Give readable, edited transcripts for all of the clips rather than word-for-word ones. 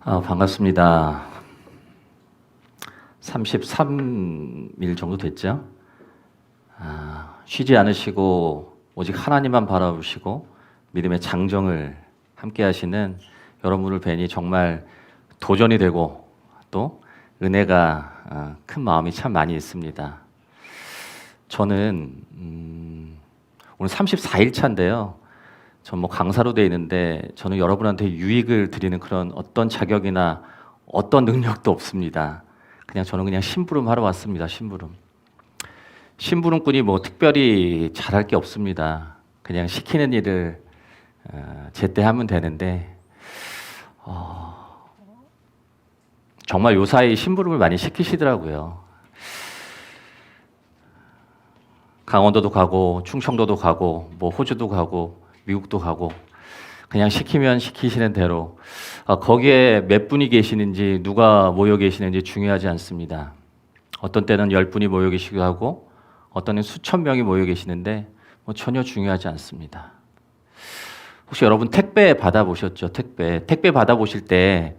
반갑습니다. 33일 정도 됐죠? 쉬지 않으시고 오직 하나님만 바라보시고 믿음의 장정을 함께 하시는 여러분을 뵈니 정말 도전이 되고 또 은혜가 큰 마음이 참 많이 있습니다. 저는 오늘 34일 차인데요. 전 강사로 돼 있는데 저는 여러분한테 유익을 드리는 그런 어떤 자격이나 어떤 능력도 없습니다. 저는 그냥 심부름 하러 왔습니다. 심부름꾼이 특별히 잘할 게 없습니다. 그냥 시키는 일을 제때 하면 되는데 정말 요사이 심부름을 많이 시키시더라고요. 강원도도 가고 충청도도 가고 호주도 가고 미국도 가고 그냥 시키면 시키시는 대로 거기에 몇 분이 계시는지 누가 모여 계시는지 중요하지 않습니다. 어떤 때는 10분이 모여 계시기도 하고 어떤 때는 수천 명이 모여 계시는데 전혀 중요하지 않습니다. 혹시 여러분 택배 받아보셨죠? 택배 받아보실 때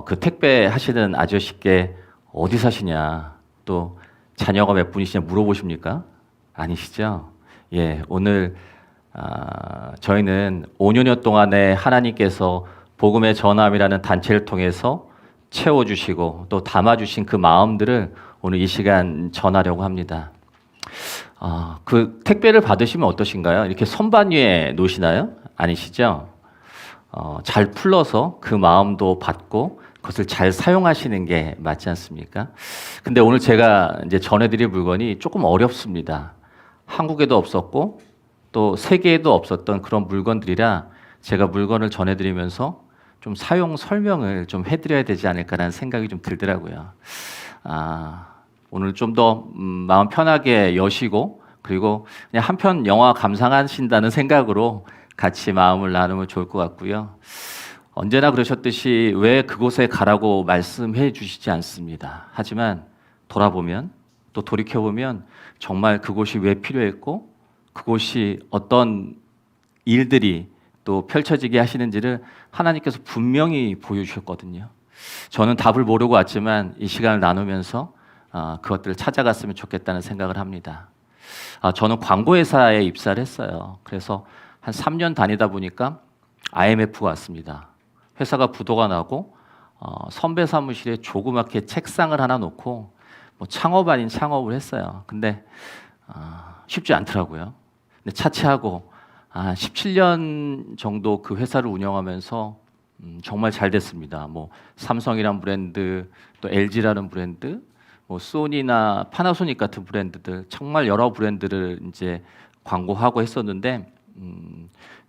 그 택배 하시는 아저씨께 어디 사시냐 또 자녀가 몇 분이시냐 물어보십니까? 아니시죠? 예, 오늘 저희는 5년 동안에 하나님께서 복음의 전함이라는 단체를 통해서 채워주시고 또 담아주신 그 마음들을 오늘 이 시간 전하려고 합니다. 그 택배를 받으시면 어떠신가요? 이렇게 선반 위에 놓으시나요? 아니시죠? 잘 풀러서 그 마음도 받고 그것을 잘 사용하시는 게 맞지 않습니까? 근데 오늘 제가 이제 전해드릴 물건이 조금 어렵습니다. 한국에도 없었고 또 세계에도 없었던 그런 물건들이라 제가 물건을 전해드리면서 좀 사용 설명을 좀 해드려야 되지 않을까라는 생각이 좀 들더라고요. 오늘 좀 더 마음 편하게 여시고 그리고 그냥 한편 영화 감상하신다는 생각으로 같이 마음을 나누면 좋을 것 같고요. 언제나 그러셨듯이 왜 그곳에 가라고 말씀해 주시지 않습니다. 하지만 돌아보면 또 돌이켜보면 정말 그곳이 왜 필요했고 그곳이 어떤 일들이 또 펼쳐지게 하시는지를 하나님께서 분명히 보여주셨거든요. 저는 답을 모르고 왔지만 이 시간을 나누면서 그것들을 찾아갔으면 좋겠다는 생각을 합니다. 저는 광고회사에 입사를 했어요. 그래서 한 3년 다니다 보니까 IMF가 왔습니다. 회사가 부도가 나고 선배 사무실에 조그맣게 책상을 하나 놓고 창업 아닌 창업을 했어요. 근데 쉽지 않더라고요. 근데 차치하고 17년 정도 그 회사를 운영하면서 정말 잘 됐습니다. 삼성이란 브랜드, 또 LG라는 브랜드, 소니나 파나소닉 같은 브랜드들 정말 여러 브랜드를 이제 광고하고 했었는데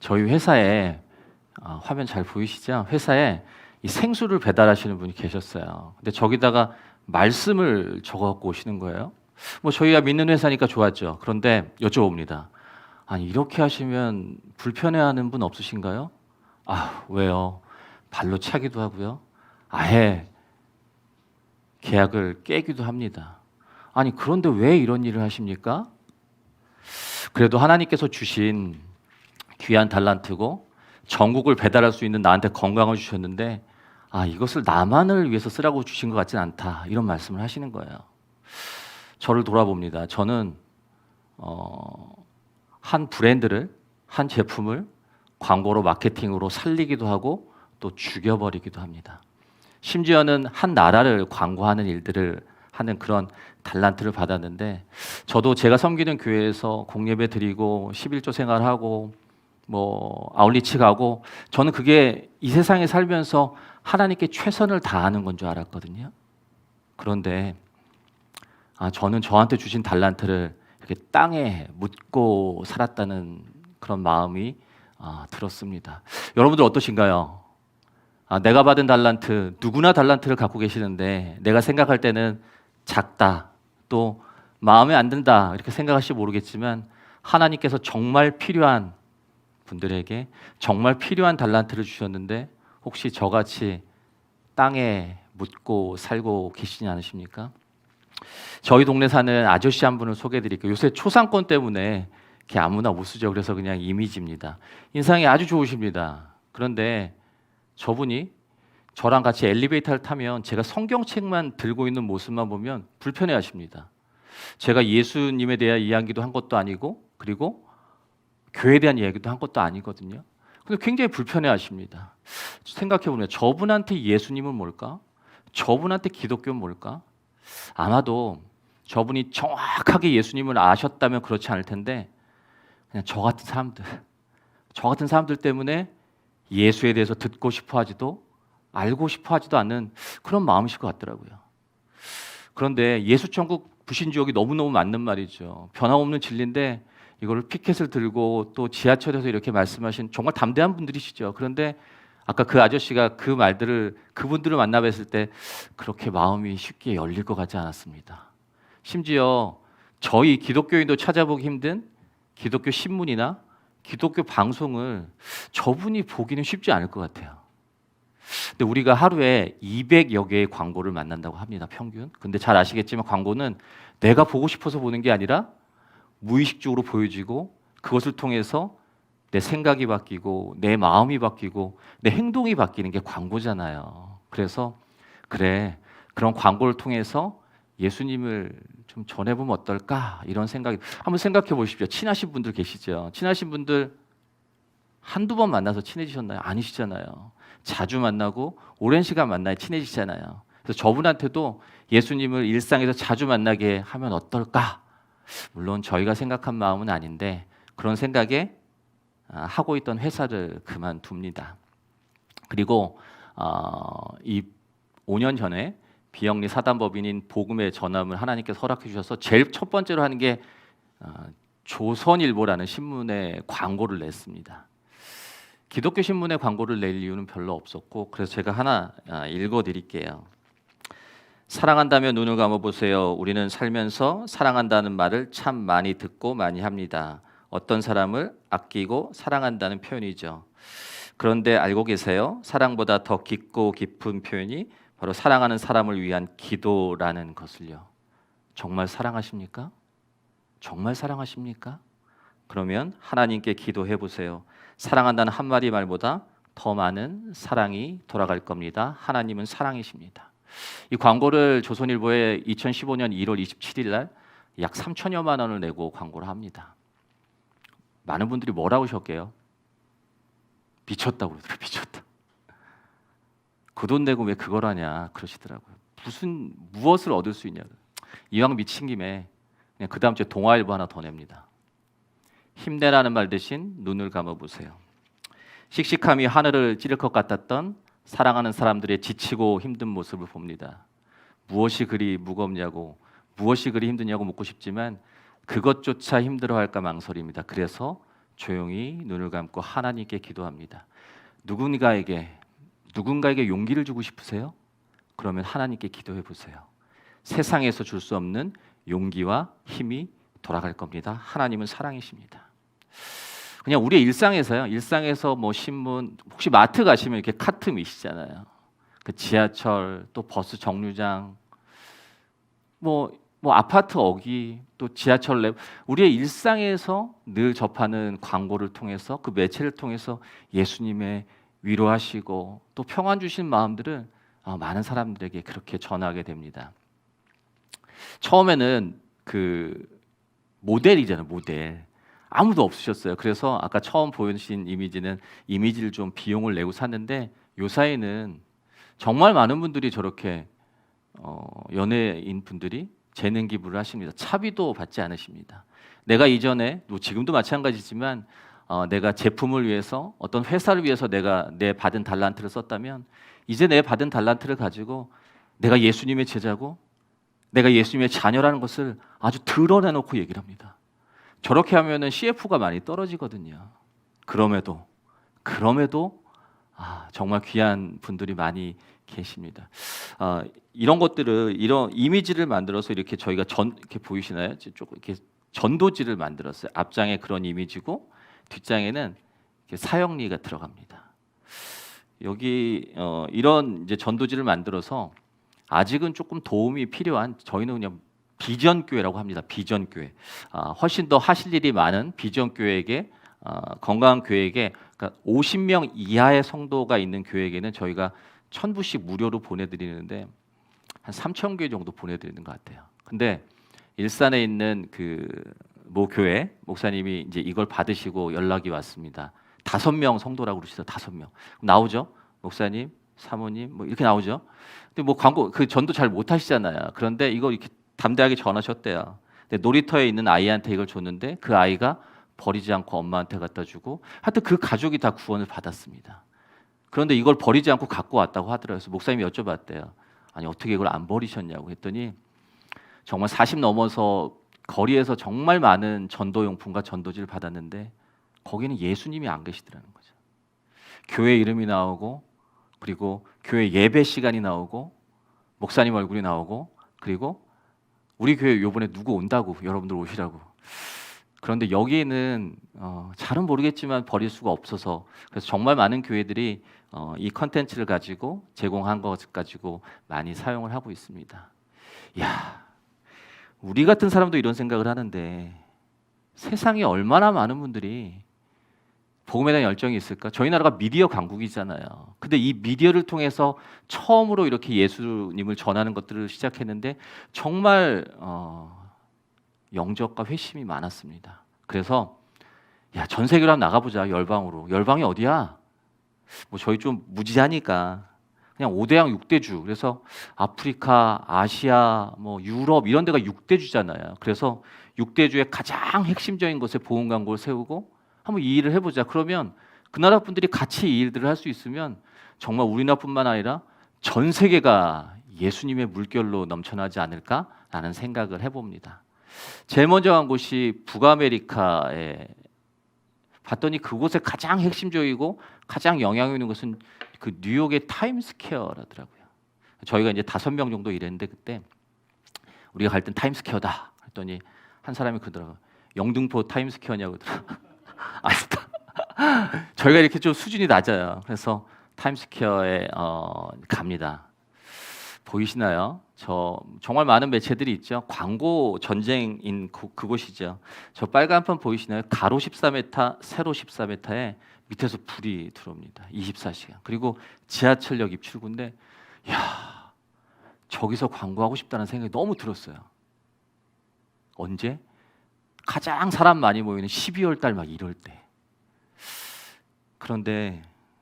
저희 회사에 화면 잘 보이시죠? 회사에 이 생수를 배달하시는 분이 계셨어요. 근데 저기다가 말씀을 적어갖고 오시는 거예요. 저희가 믿는 회사니까 좋았죠. 그런데 여쭤봅니다. 아니 이렇게 하시면 불편해하는 분 없으신가요? 왜요? 발로 차기도 하고요. 아예 계약을 깨기도 합니다. 아니 그런데 왜 이런 일을 하십니까? 그래도 하나님께서 주신 귀한 달란트고 전국을 배달할 수 있는 나한테 건강을 주셨는데 이것을 나만을 위해서 쓰라고 주신 것 같진 않다. 이런 말씀을 하시는 거예요. 저를 돌아봅니다. 저는 한 브랜드를, 한 제품을 광고로 마케팅으로 살리기도 하고 또 죽여버리기도 합니다. 심지어는 한 나라를 광고하는 일들을 하는 그런 달란트를 받았는데 저도 제가 섬기는 교회에서 공예배 드리고 11조 생활하고 아울리치 가고 저는 그게 이 세상에 살면서 하나님께 최선을 다하는 건 줄 알았거든요. 그런데 저는 저한테 주신 달란트를 이렇게 땅에 묻고 살았다는 그런 마음이 들었습니다. 여러분들 어떠신가요? 내가 받은 달란트, 누구나 달란트를 갖고 계시는데 내가 생각할 때는 작다, 또 마음에 안 든다 이렇게 생각하실지 모르겠지만 하나님께서 정말 필요한 분들에게 정말 필요한 달란트를 주셨는데 혹시 저같이 땅에 묻고 살고 계시지 않으십니까? 저희 동네 사는 아저씨 한 분을 소개해 드릴게요. 요새 초상권 때문에 이렇게 아무나 못 쓰죠. 그래서 그냥 이미지입니다. 인상이 아주 좋으십니다. 그런데 저분이 저랑 같이 엘리베이터를 타면 제가 성경책만 들고 있는 모습만 보면 불편해하십니다. 제가 예수님에 대한 이야기도 한 것도 아니고 그리고 교회에 대한 이야기도 한 것도 아니거든요. 근데 굉장히 불편해하십니다. 생각해보면 저분한테 예수님은 뭘까? 저분한테 기독교는 뭘까? 아마도 저분이 정확하게 예수님을 아셨다면 그렇지 않을 텐데 그냥 저 같은 사람들 때문에 예수에 대해서 듣고 싶어 하지도 알고 싶어 하지도 않는 그런 마음이실 것 같더라고요. 그런데 예수 천국 부신지옥이 너무너무 맞는 말이죠. 변함없는 진리인데 이거를 피켓을 들고 또 지하철에서 이렇게 말씀하신 정말 담대한 분들이시죠. 그런데 아까 그 아저씨가 그 말들을 그분들을 만나 뵀을 때 그렇게 마음이 쉽게 열릴 것 같지 않았습니다. 심지어 저희 기독교인도 찾아보기 힘든 기독교 신문이나 기독교 방송을 저분이 보기는 쉽지 않을 것 같아요. 근데 우리가 하루에 200여 개의 광고를 만난다고 합니다. 평균. 근데 잘 아시겠지만 광고는 내가 보고 싶어서 보는 게 아니라 무의식적으로 보여지고 그것을 통해서 내 생각이 바뀌고 내 마음이 바뀌고 내 행동이 바뀌는 게 광고잖아요. 그래서 그래 그런 광고를 통해서 예수님을 좀 전해보면 어떨까 이런 생각이 한번 생각해 보십시오. 친하신 분들 계시죠? 친하신 분들 한두 번 만나서 친해지셨나요? 아니시잖아요. 자주 만나고 오랜 시간 만나야 친해지잖아요. 그래서 저분한테도 예수님을 일상에서 자주 만나게 하면 어떨까? 물론 저희가 생각한 마음은 아닌데 그런 생각에 하고 있던 회사를 그만둡니다. 그리고 이 5년 전에 비영리 사단법인인 복음의 전함을 하나님께서 허락해 주셔서 제일 첫 번째로 하는 게 조선일보라는 신문에 광고를 냈습니다. 기독교 신문에 광고를 낼 이유는 별로 없었고 그래서 제가 하나 읽어드릴게요. 사랑한다면 눈을 감아보세요. 우리는 살면서 사랑한다는 말을 참 많이 듣고 많이 합니다. 어떤 사람을 아끼고 사랑한다는 표현이죠. 그런데 알고 계세요? 사랑보다 더 깊고 깊은 표현이 바로 사랑하는 사람을 위한 기도라는 것을요. 정말 사랑하십니까? 정말 사랑하십니까? 그러면 하나님께 기도해 보세요. 사랑한다는 한마디 말보다 더 많은 사랑이 돌아갈 겁니다. 하나님은 사랑이십니다. 이 광고를 조선일보에 2015년 1월 27일 날 약 3천여만 원을 내고 광고를 합니다. 많은 분들이 뭐라고 하셨게요? 미쳤다고 그러더라고요. 미쳤다. 그 돈 내고 왜 그걸 하냐 그러시더라고요. 무엇을 얻을 수 있냐. 이왕 미친 김에 그냥 그 다음 주에 동아일보 하나 더 냅니다. 힘내라는 말 대신 눈을 감아보세요. 씩씩함이 하늘을 찌를 것 같았던 사랑하는 사람들의 지치고 힘든 모습을 봅니다. 무엇이 그리 무겁냐고 무엇이 그리 힘드냐고 묻고 싶지만 그것조차 힘들어할까 망설입니다. 그래서 조용히 눈을 감고 하나님께 기도합니다. 누군가에게 용기를 주고 싶으세요? 그러면 하나님께 기도해 보세요. 세상에서 줄 수 없는 용기와 힘이 돌아갈 겁니다. 하나님은 사랑이십니다. 그냥 우리의 일상에서 뭐 신문 혹시 마트 가시면 이렇게 카트 미시잖아요. 그 지하철 또 버스 정류장 뭐 아파트 어기 또 지하철 내 우리의 일상에서 늘 접하는 광고를 통해서 그 매체를 통해서 예수님의 위로하시고 또 평안 주신 마음들을 많은 사람들에게 그렇게 전하게 됩니다. 처음에는 그 모델이잖아요. 모델. 아무도 없으셨어요. 그래서 아까 처음 보여주신 이미지를 좀 비용을 내고 샀는데 요사이는 정말 많은 분들이 저렇게 연예인 분들이 재능 기부를 하십니다. 차비도 받지 않으십니다. 내가 이전에 지금도 마찬가지지만 내가 제품을 위해서 어떤 회사를 위해서 내가 내 받은 달란트를 썼다면 이제 내 받은 달란트를 가지고 내가 예수님의 제자고 내가 예수님의 자녀라는 것을 아주 드러내놓고 얘기를 합니다. 저렇게 하면은 CF가 많이 떨어지거든요. 그럼에도 정말 귀한 분들이 많이 계십니다. 이런 것들을 이런 이미지를 만들어서 이렇게 저희가 이렇게 보이시나요? 조금 이렇게 전도지를 만들었어요. 앞장에 그런 이미지고 뒷장에는 이렇게 사형리가 들어갑니다. 여기 이런 이제 전도지를 만들어서 아직은 조금 도움이 필요한 저희는 그냥 비전교회라고 합니다. 비전교회. 훨씬 더 하실 일이 많은 비전교회에게 건강한 교회에게 그러니까 50명 이하의 성도가 있는 교회에게는 저희가 $1,000불씩 무료로 보내드리는데 한 3,000개 정도 보내드리는 것 같아요. 근데 일산에 있는 그 모 교회 목사님이 이제 이걸 받으시고 연락이 왔습니다. 5명 성도라고 그러시죠. 5명 나오죠. 목사님, 사모님 뭐 이렇게 나오죠. 근데 뭐 광고 그 전도 잘 못하시잖아요. 그런데 이거 이렇게 담대하게 전하셨대요. 근데 놀이터에 있는 아이한테 이걸 줬는데 그 아이가 버리지 않고 엄마한테 갖다 주고 하여튼 그 가족이 다 구원을 받았습니다. 그런데 이걸 버리지 않고 갖고 왔다고 하더라고요. 그래서 목사님이 여쭤봤대요. 아니 어떻게 이걸 안 버리셨냐고 했더니 정말 40 넘어서 거리에서 정말 많은 전도용품과 전도지를 받았는데 거기는 예수님이 안 계시더라는 거죠. 교회 이름이 나오고 그리고 교회 예배 시간이 나오고 목사님 얼굴이 나오고 그리고 우리 교회 요번에 누구 온다고 여러분들 오시라고. 그런데 여기에는 잘은 모르겠지만 버릴 수가 없어서 그래서 정말 많은 교회들이 이 컨텐츠를 가지고 제공한 것 가지고 많이 사용을 하고 있습니다. 야, 우리 같은 사람도 이런 생각을 하는데 세상에 얼마나 많은 분들이 복음에 대한 열정이 있을까? 저희 나라가 미디어 강국이잖아요. 근데 이 미디어를 통해서 처음으로 이렇게 예수님을 전하는 것들을 시작했는데 정말 영접과 회심이 많았습니다. 그래서 야, 전 세계로 한번 나가보자. 열방으로. 열방이 어디야? 뭐 저희 좀 무지하니까 그냥 5대양 6대주. 그래서 아프리카, 아시아, 뭐 유럽 이런 데가 6대주잖아요. 그래서 6대주의 가장 핵심적인 것에 보험 광고를 세우고 한번 이 일을 해보자. 그러면 그 나라 분들이 같이 이 일들을 할 수 있으면 정말 우리나라뿐만 아니라 전 세계가 예수님의 물결로 넘쳐나지 않을까라는 생각을 해봅니다. 제일 먼저 간 곳이 북아메리카에 봤더니 그곳에 가장 핵심적이고 가장 영향이 있는 것은 그 뉴욕의 타임스퀘어라더라고요. 저희가 이제 5명 정도 일했는데 그때 우리가 갈 땐 타임스퀘어다 했더니 한 사람이 그러더라고요. 영등포 타임스퀘어냐고 그러더라고요. 아니다. 저희가 이렇게 좀 수준이 낮아요. 그래서 타임스퀘어에 갑니다. 보이시나요? 저 정말 많은 매체들이 있죠. 광고 전쟁인 그곳이죠. 저 빨간판 보이시나요? 가로 14m, 세로 14m에 밑에서 불이 들어옵니다. 24시간. 그리고 지하철역 입출구인데 야, 저기서 광고하고 싶다는 생각이 너무 들었어요. 언제? 가장 사람 많이 모이는 12월 달 막 이럴 때. 그런데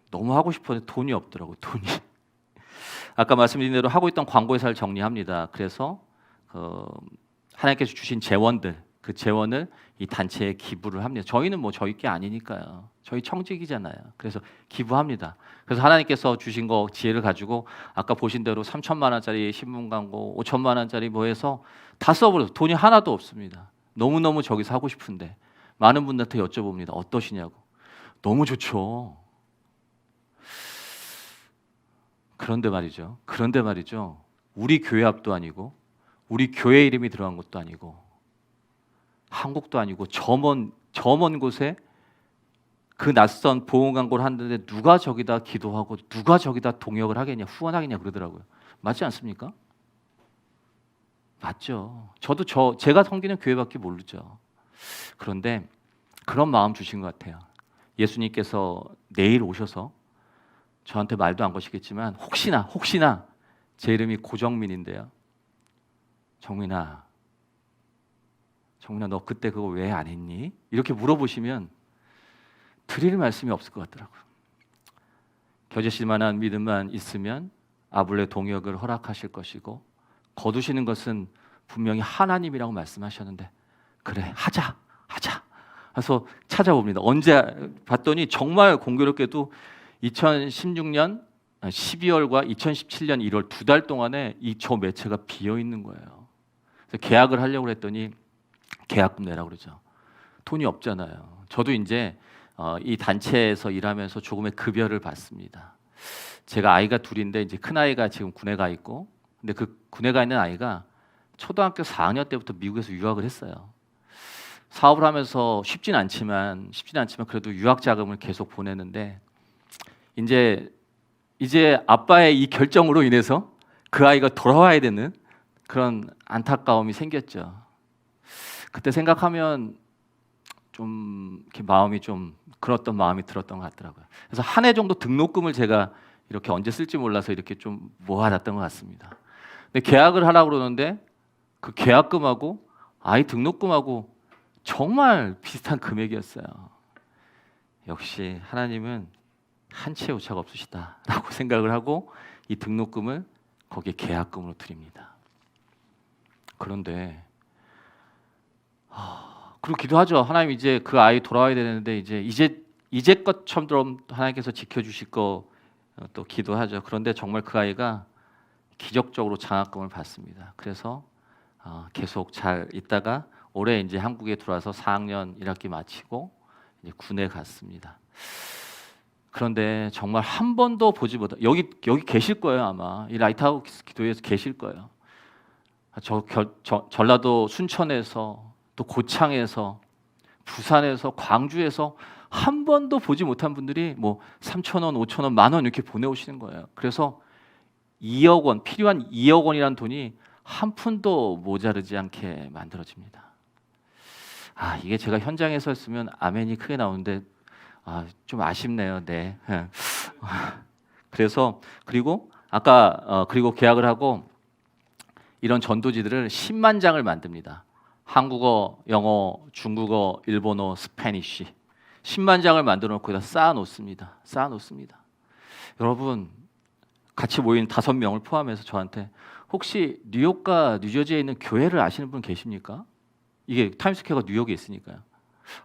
너무 하고 싶었는데 돈이 없더라고요. 돈이. 아까 말씀드린 대로 하고 있던 광고회사를 정리합니다. 그래서 하나님께서 주신 재원들, 그 재원을 이 단체에 기부를 합니다. 저희는 뭐 저희 게 아니니까요. 저희 청직이잖아요. 그래서 기부합니다. 그래서 하나님께서 주신 거 지혜를 가지고 아까 보신 대로 3천만 원짜리 신문 광고, 5천만 원짜리 뭐 해서 다 써버려서 돈이 하나도 없습니다. 너무너무 저기서 하고 싶은데 많은 분들한테 여쭤봅니다. 어떠시냐고. 너무 좋죠. 그런데 말이죠. 우리 교회 앞도 아니고 우리 교회 이름이 들어간 것도 아니고 한국도 아니고 저 먼 곳에 그 낯선 보험 광고를 하는데 누가 저기다 기도하고 누가 저기다 동역을 하겠냐, 후원하겠냐 그러더라고요. 맞지 않습니까? 맞죠. 저도 제가 섬기는 교회밖에 모르죠. 그런데 그런 마음 주신 것 같아요. 예수님께서 내일 오셔서 저한테 말도 안 거시겠지만 혹시나 제 이름이 고정민인데요. 정민아 너 그때 그거 왜 안 했니? 이렇게 물어보시면 드릴 말씀이 없을 것 같더라고요. 겨제실 만한 믿음만 있으면 아블레 동역을 허락하실 것이고 거두시는 것은 분명히 하나님이라고 말씀하셨는데 그래 하자. 그래서 찾아봅니다. 언제 봤더니 정말 공교롭게도 2016년 12월과 2017년 1월 2달 동안에 저 매체가 비어 있는 거예요. 그래서 계약을 하려고 했더니 계약금 내라고 그러죠. 돈이 없잖아요. 저도 이제 이 단체에서 일하면서 조금의 급여를 받습니다. 제가 아이가 둘인데 이제 큰 아이가 지금 군에 가 있고, 근데 그 군에 가 있는 아이가 초등학교 4학년 때부터 미국에서 유학을 했어요. 사업을 하면서 쉽진 않지만 그래도 유학 자금을 계속 보내는데 이제 아빠의 이 결정으로 인해서 그 아이가 돌아와야 되는 그런 안타까움이 생겼죠. 그때 생각하면 좀 이렇게 마음이 좀 그랬던 마음이 들었던 것 같더라고요. 그래서 한 해 정도 등록금을 제가 이렇게 언제 쓸지 몰라서 이렇게 좀 모아놨던 것 같습니다. 근데 계약을 하라고 그러는데 그 계약금하고 아이 등록금하고 정말 비슷한 금액이었어요. 역시 하나님은 한치의 오차가 없으시다라고 생각을 하고 이 등록금을 거기에 계약금으로 드립니다. 그런데 그리고 기도하죠. 하나님 이제 그 아이 돌아와야 되는데 이제 것처럼 하나님께서 지켜주실 거 또 기도하죠. 그런데 정말 그 아이가 기적적으로 장학금을 받습니다. 그래서 계속 잘 있다가 올해 이제 한국에 들어와서 4학년 1학기 마치고 이제 군에 갔습니다. 그런데 정말 한 번도 보지 못한 여기 계실 거예요. 아마 이 라이트하우스 기도회에서 계실 거예요. 전라도 순천에서 또 고창에서 부산에서 광주에서 한 번도 보지 못한 분들이 뭐 3,000원, 5,000원, 10,000원 이렇게 보내오시는 거예요. 그래서 2억 원, 필요한 2억 원이라는 돈이 한 푼도 모자르지 않게 만들어집니다. 이게 제가 현장에서 했으면 아멘이 크게 나오는데 좀 아쉽네요. 네. 그래서 그리고 아까 그리고 계약을 하고 이런 전도지들을 10만 장을 만듭니다. 한국어, 영어, 중국어, 일본어, 스페니쉬 10만 장을 만들어 놓고 여기다 쌓아놓습니다. 여러분 같이 모인 5명을 포함해서 저한테 혹시 뉴욕과 뉴저지에 있는 교회를 아시는 분 계십니까? 이게 타임스퀘어가 뉴욕에 있으니까요.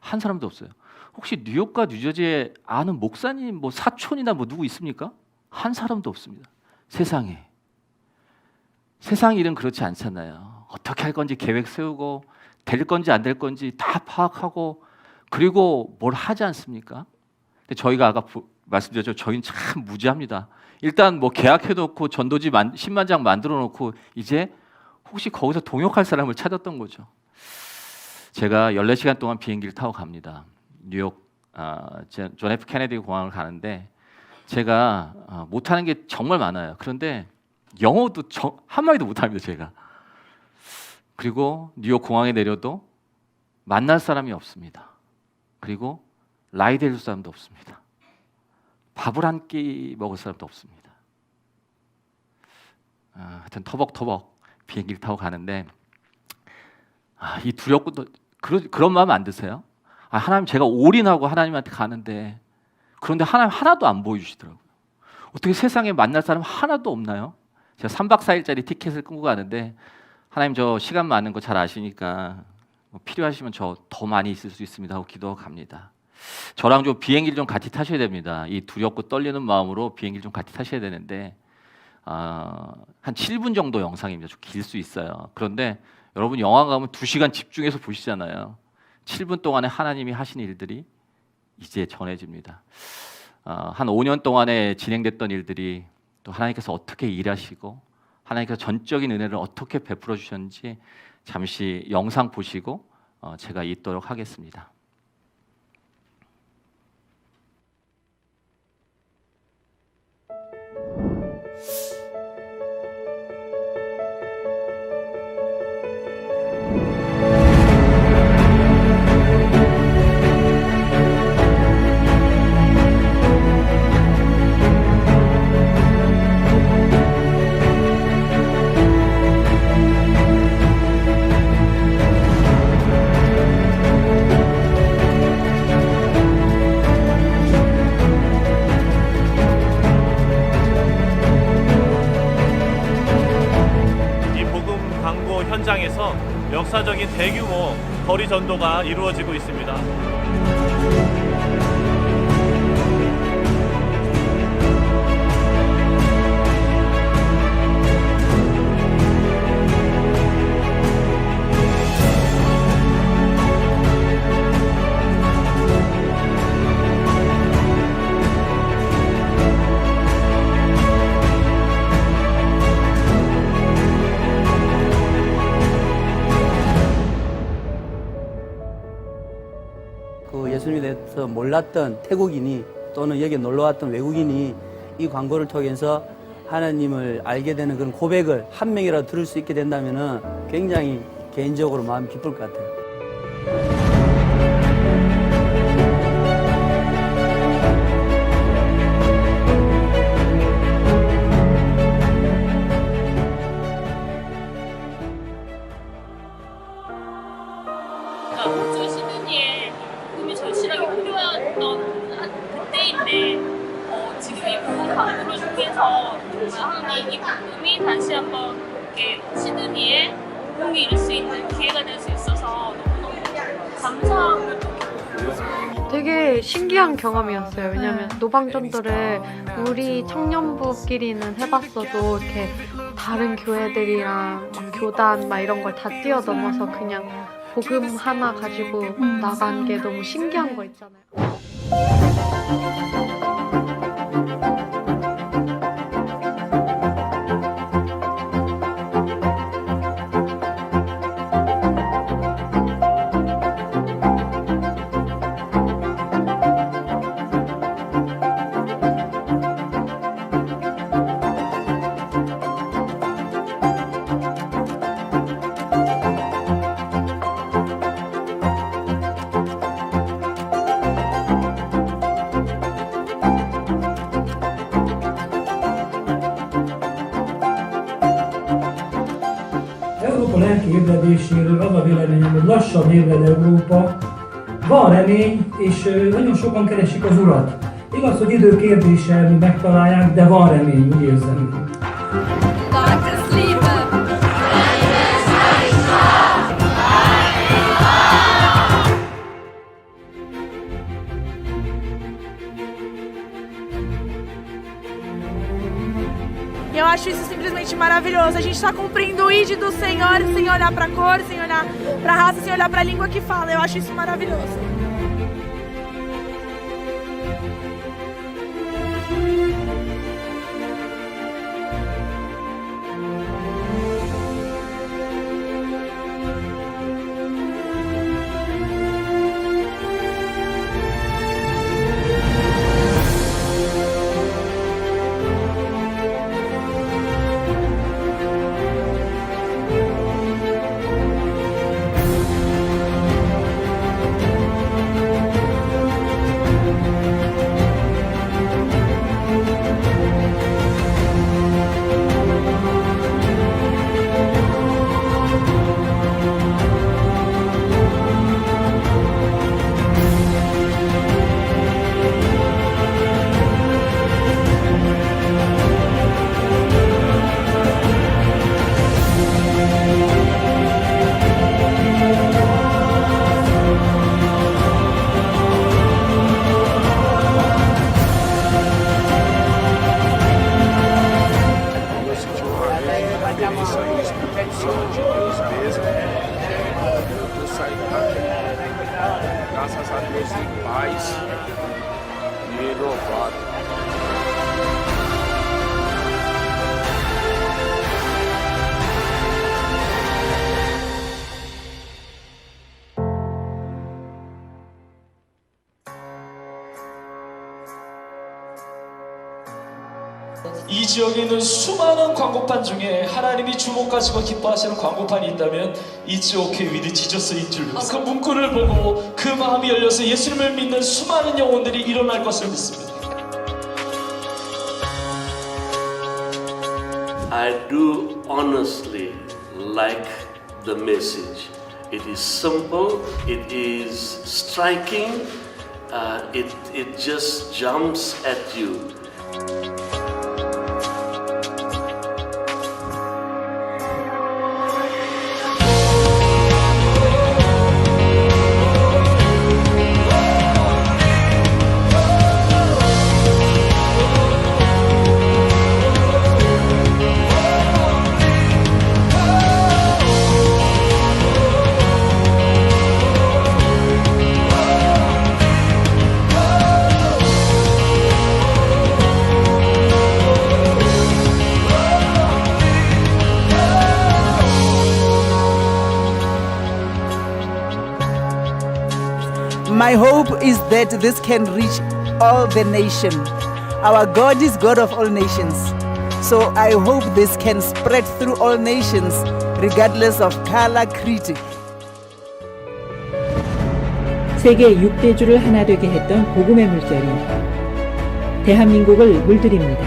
한 사람도 없어요. 혹시 뉴욕과 뉴저지에 아는 목사님, 뭐 사촌이나 뭐 누구 있습니까? 한 사람도 없습니다. 세상 일은 그렇지 않잖아요. 어떻게 할 건지 계획 세우고 될 건지 안 될 건지 다 파악하고 그리고 뭘 하지 않습니까? 근데 저희가 아까 말씀드렸죠. 저희는 참 무지합니다. 일단 뭐 계약해놓고 전도지 10만 장 만들어놓고 이제 혹시 거기서 동역할 사람을 찾았던 거죠. 제가 14시간 동안 비행기를 타고 갑니다. 뉴욕 존 F 케네디 공항을 가는데 제가 못하는 게 정말 많아요. 그런데 영어도 한마디도 못합니다. 제가. 그리고 뉴욕 공항에 내려도 만날 사람이 없습니다. 그리고 라이드 해줄 사람도 없습니다. 밥을 한 끼 먹을 사람도 없습니다. 하여튼 터벅터벅 비행기를 타고 가는데 이 두렵고 그런 마음 안 드세요? 하나님 제가 올인하고 하나님한테 가는데 그런데 하나님 하나도 안 보여주시더라고요. 어떻게 세상에 만날 사람 하나도 없나요? 제가 3박 4일짜리 티켓을 끊고 가는데 하나님 저 시간 많은 거 잘 아시니까 필요하시면 저 더 많이 있을 수 있습니다 하고 기도하고 갑니다. 저랑 좀 비행기를 좀 같이 타셔야 됩니다. 이 두렵고 떨리는 마음으로 비행기를 좀 같이 타셔야 되는데 한 7분 정도 영상입니다. 좀 길 수 있어요. 그런데 여러분 영화 가면 2시간 집중해서 보시잖아요. 7분 동안에 하나님이 하신 일들이 이제 전해집니다. 한 5년 동안에 진행됐던 일들이 또 하나님께서 어떻게 일하시고 하나님께서 전적인 은혜를 어떻게 베풀어 주셨는지 잠시 영상 보시고 제가 읽도록 하겠습니다. 현장에서 역사적인 대규모 거리 전도가 이루어지고 있습니다. 예수님에 대해서 몰랐던 태국인이 또는 여기 놀러왔던 외국인이 이 광고를 통해서 하나님을 알게 되는 그런 고백을 한 명이라도 들을 수 있게 된다면 굉장히 개인적으로 마음이 기쁠 것 같아요. 광고를 통해서 정말 하나님 이 복음이 다시 한번 이렇게 시드니에 공이 이룰 수 있는 기회가 될 수 있어서 너무너무 감사함을 되게 신기한 경험이었어요. 왜냐면 노방전도를 우리 청년부끼리는 해봤어도 이렇게 다른 교회들이랑 막 교단 막 이런 걸 다 뛰어넘어서 그냥 복음 하나 가지고 나간 게 너무 신기한 거 있잖아요. Európa lelki ébredéséről az a véleményem, hogy lassan ébred Európa. Van remény, és nagyon sokan keresik az Urat. Igaz, hogy idő kérdése, mi megtalálják, de van remény, úgy érzem. Eu acho isso simplesmente maravilhoso. A gente está cumprindo o ID do Senhor sem olhar para a cor, sem olhar para a raça, sem olhar para a língua que fala. Eu acho isso maravilhoso. Graças a Deus em paz e louvado. 이 지역에 있는 수많은 광고판 중에 하나님이 주목하시고 기뻐하시는 광고판이 있다면 이 지옥의 위드 지저스인 줄 믿습니다. 그 문구를 보고 그 마음이 열려서 예수님을 믿는 수많은 영혼들이 일어날 것을 믿습니다. I do honestly like the message. It is simple, it is striking, it just jumps at you. My hope is that this can reach all the nation. Our God is God of all nations. So I hope this can spread through all nations, regardless of color, creed. 세계 6대주를 하나 되게 했던 복음의 물결이 대한민국을 물들입니다.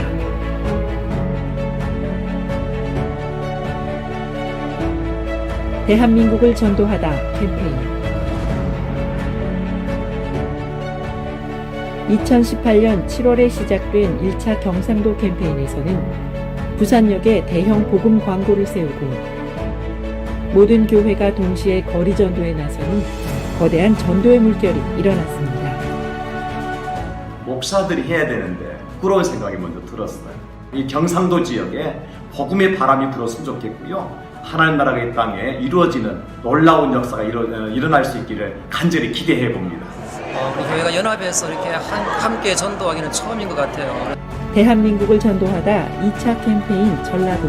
대한민국을 전도하다 캠페인 2018년 7월에 시작된 1차 경상도 캠페인에서는 부산역에 대형 복음 광고를 세우고 모든 교회가 동시에 거리 전도에 나서는 거대한 전도의 물결이 일어났습니다. 목사들이 해야 되는데 부끄러운 생각이 먼저 들었어요. 이 경상도 지역에 복음의 바람이 불었으면 좋겠고요. 하나님 나라가 이 땅에 이루어지는 놀라운 역사가 일어날 수 있기를 간절히 기대해 봅니다. 우리 교회가 연합해서 이렇게 함께 전도하기는 처음인 것 같아요. 대한민국을 전도하다 2차 캠페인 전라도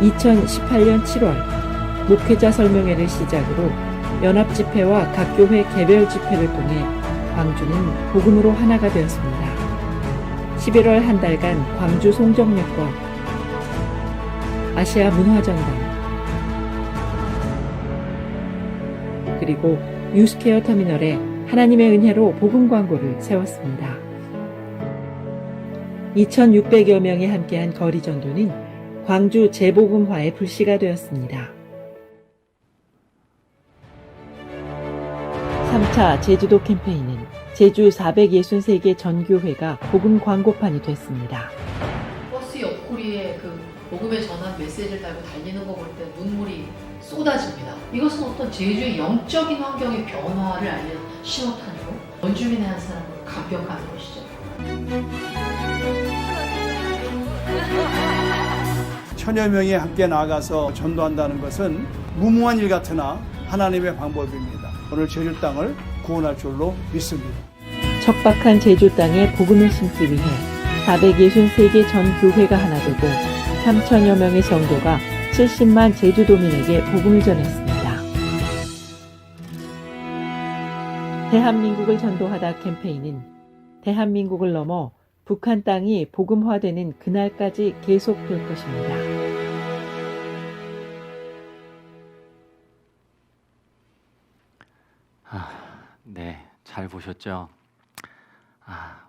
2018년 7월 목회자 설명회를 시작으로 연합집회와 각 교회 개별 집회를 통해 광주는 복음으로 하나가 되었습니다. 11월 한 달간 광주 송정역과 아시아 문화전당 그리고 유스케어 터미널에 하나님의 은혜로 복음 광고를 세웠습니다. 2,600여 명이 함께한 거리 전도는 광주 재복음화의 불씨가 되었습니다. 3차 제주도 캠페인은 제주 463개 전교회가 복음 광고판이 됐습니다. 버스 옆구리에 그 복음의 전한 메시지를 달고 달리는 거 볼 때 눈물이 쏟아집니다. 이것은 어떤 제주의 영적인 환경의 변화를 알리는 신호탄이고 원주민의 한 사람을 감격하는 것이죠. 천여 명이 함께 나가서 전도한다는 것은 무모한 일 같으나 하나님의 방법입니다. 오늘 제주 땅을 구원할 줄로 믿습니다. 척박한 제주 땅에 복음을 심기 위해 463개 전 교회가 하나 되고 3천여 명의 성도가 70만 제주도민에게 복음을 전했습니다. 대한민국을 전도하다 캠페인은 대한민국을 넘어 북한 땅이 복음화되는 그날까지 계속될 것입니다. 네, 잘 보셨죠?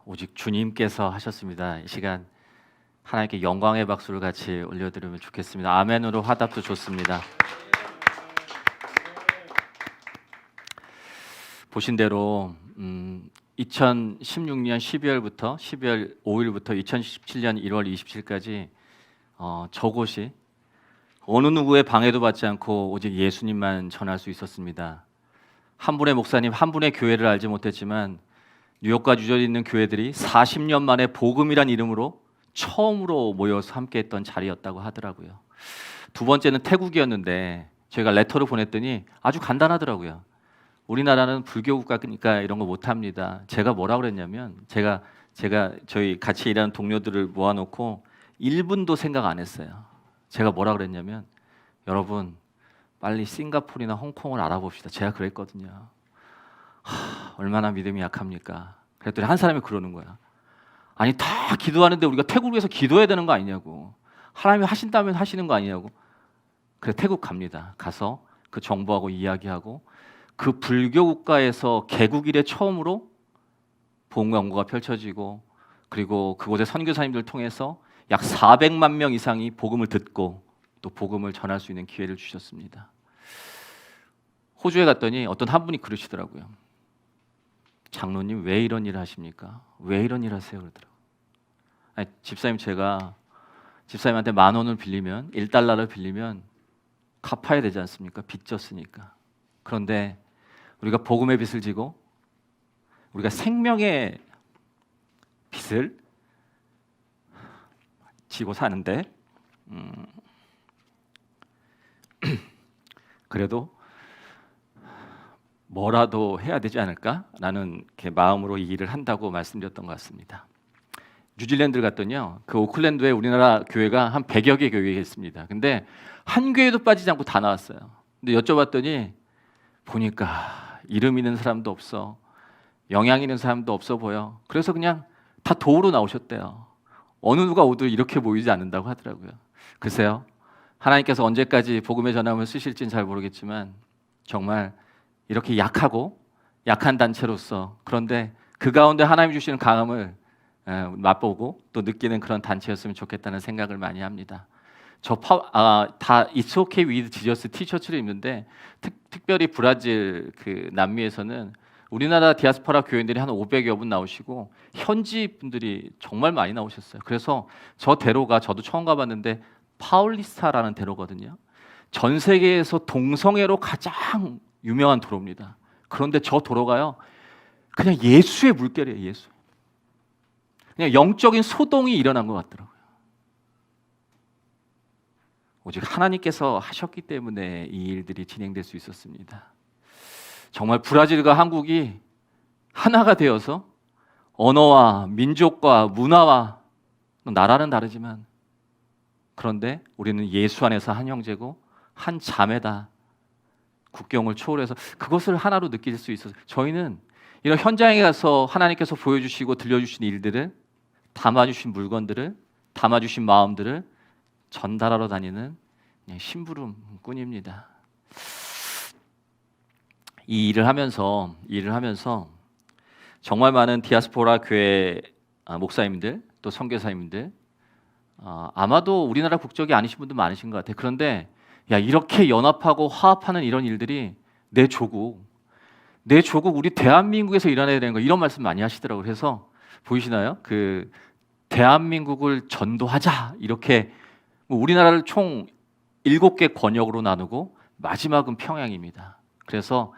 오직 주님께서 하셨습니다. 이 시간 하나님께 영광의 박수를 같이 올려드리면 좋겠습니다. 아멘으로 화답도 좋습니다. 보신 대로 2016년 12월 5일부터 2017년 1월 27일까지 저곳이 어느 누구의 방해도 받지 않고 오직 예수님만 전할 수 있었습니다. 한 분의 목사님, 한 분의 교회를 알지 못했지만 뉴욕과 뉴저지에 있는 교회들이 40년 만에 복음이란 이름으로 처음으로 모여서 함께했던 자리였다고 하더라고요. 두 번째는 태국이었는데 저희가 레터를 보냈더니 아주 간단하더라고요. 우리나라는 불교 국가니까 이런 거 못합니다. 제가 뭐라 그랬냐면 제가 저희 같이 일하는 동료들을 모아놓고 1분도 생각 안 했어요. 제가 뭐라 그랬냐면 여러분 빨리 싱가포르나 홍콩을 알아봅시다. 제가 그랬거든요. 얼마나 믿음이 약합니까? 그랬더니 한 사람이 그러는 거야. 아니 다 기도하는데 우리가 태국을 위해서 기도해야 되는 거 아니냐고. 하나님이 하신다면 하시는 거 아니냐고. 그래 태국 갑니다. 가서 그 정부하고 이야기하고 그 불교 국가에서 개국 이래 처음으로 복음 광고가 펼쳐지고 그리고 그곳의 선교사님들 통해서 약 400만 명 이상이 복음을 듣고 또 복음을 전할 수 있는 기회를 주셨습니다. 호주에 갔더니 어떤 한 분이 그러시더라고요. 장로님 왜 이런 일을 하십니까? 왜 이런 일 하세요? 그러더라고요. 아니, 집사님 제가 집사님한테 10,000원을 빌리면 1달러를 빌리면 갚아야 되지 않습니까? 빚 졌으니까. 그런데 우리가 복음의 빚을 지고 우리가 생명의 빚을 지고 사는데 그래도 뭐라도 해야 되지 않을까라는 마음으로 이 일을 한다고 말씀드렸던 것 같습니다. 뉴질랜드를 갔더니요. 그 오클랜드에 우리나라 교회가 한 100여 개 교회가 있습니다. 근데 한 교회도 빠지지 않고 다 나왔어요. 근데 여쭤봤더니 보니까 이름 있는 사람도 없어. 영향 있는 사람도 없어 보여. 그래서 그냥 다 도우러 나오셨대요. 어느 누가 오도 이렇게 모이지 않는다고 하더라고요. 글쎄요. 하나님께서 언제까지 복음의 전함을 쓰실지는 잘 모르겠지만 정말 이렇게 약한 단체로서 그런데 그 가운데 하나님이 주시는 강함을 맛보고 또 느끼는 그런 단체였으면 좋겠다는 생각을 많이 합니다. 다 It's okay with Jesus 티셔츠를 입는데 특별히 브라질 그 남미에서는 우리나라 디아스포라 교인들이 한 500여 분 나오시고 현지 분들이 정말 많이 나오셨어요. 그래서 저 대로가 저도 처음 가봤는데 파울리스타라는 대로거든요. 전 세계에서 동성애로 가장 유명한 도로입니다. 그런데 저 도로가요, 그냥 예수의 물결이에요. 예수. 그냥 영적인 소동이 일어난 것 같더라고요. 오직 하나님께서 하셨기 때문에 이 일들이 진행될 수 있었습니다. 정말 브라질과 한국이 하나가 되어서 언어와 민족과 문화와 나라는 다르지만 그런데 우리는 예수 안에서 한 형제고 한 자매다. 국경을 초월해서 그것을 하나로 느낄 수 있어서 저희는 이런 현장에 가서 하나님께서 보여주시고 들려주신 일들을, 담아주신 물건들을, 담아주신 마음들을 전달하러 다니는 심부름꾼입니다. 이 일을 하면서 정말 많은 디아스포라 교회 목사님들 또 선교사님들, 아마도 우리나라 국적이 아니신 분도 많으신 것 같아요. 그런데 이렇게 연합하고 화합하는 이런 일들이 내 조국 우리 대한민국에서 일어나야 되는 거, 이런 말씀 많이 하시더라고요. 그래서 보이시나요? 그 대한민국을 전도하자, 이렇게 우리나라를 총 7개 권역으로 나누고 마지막은 평양입니다. 그래서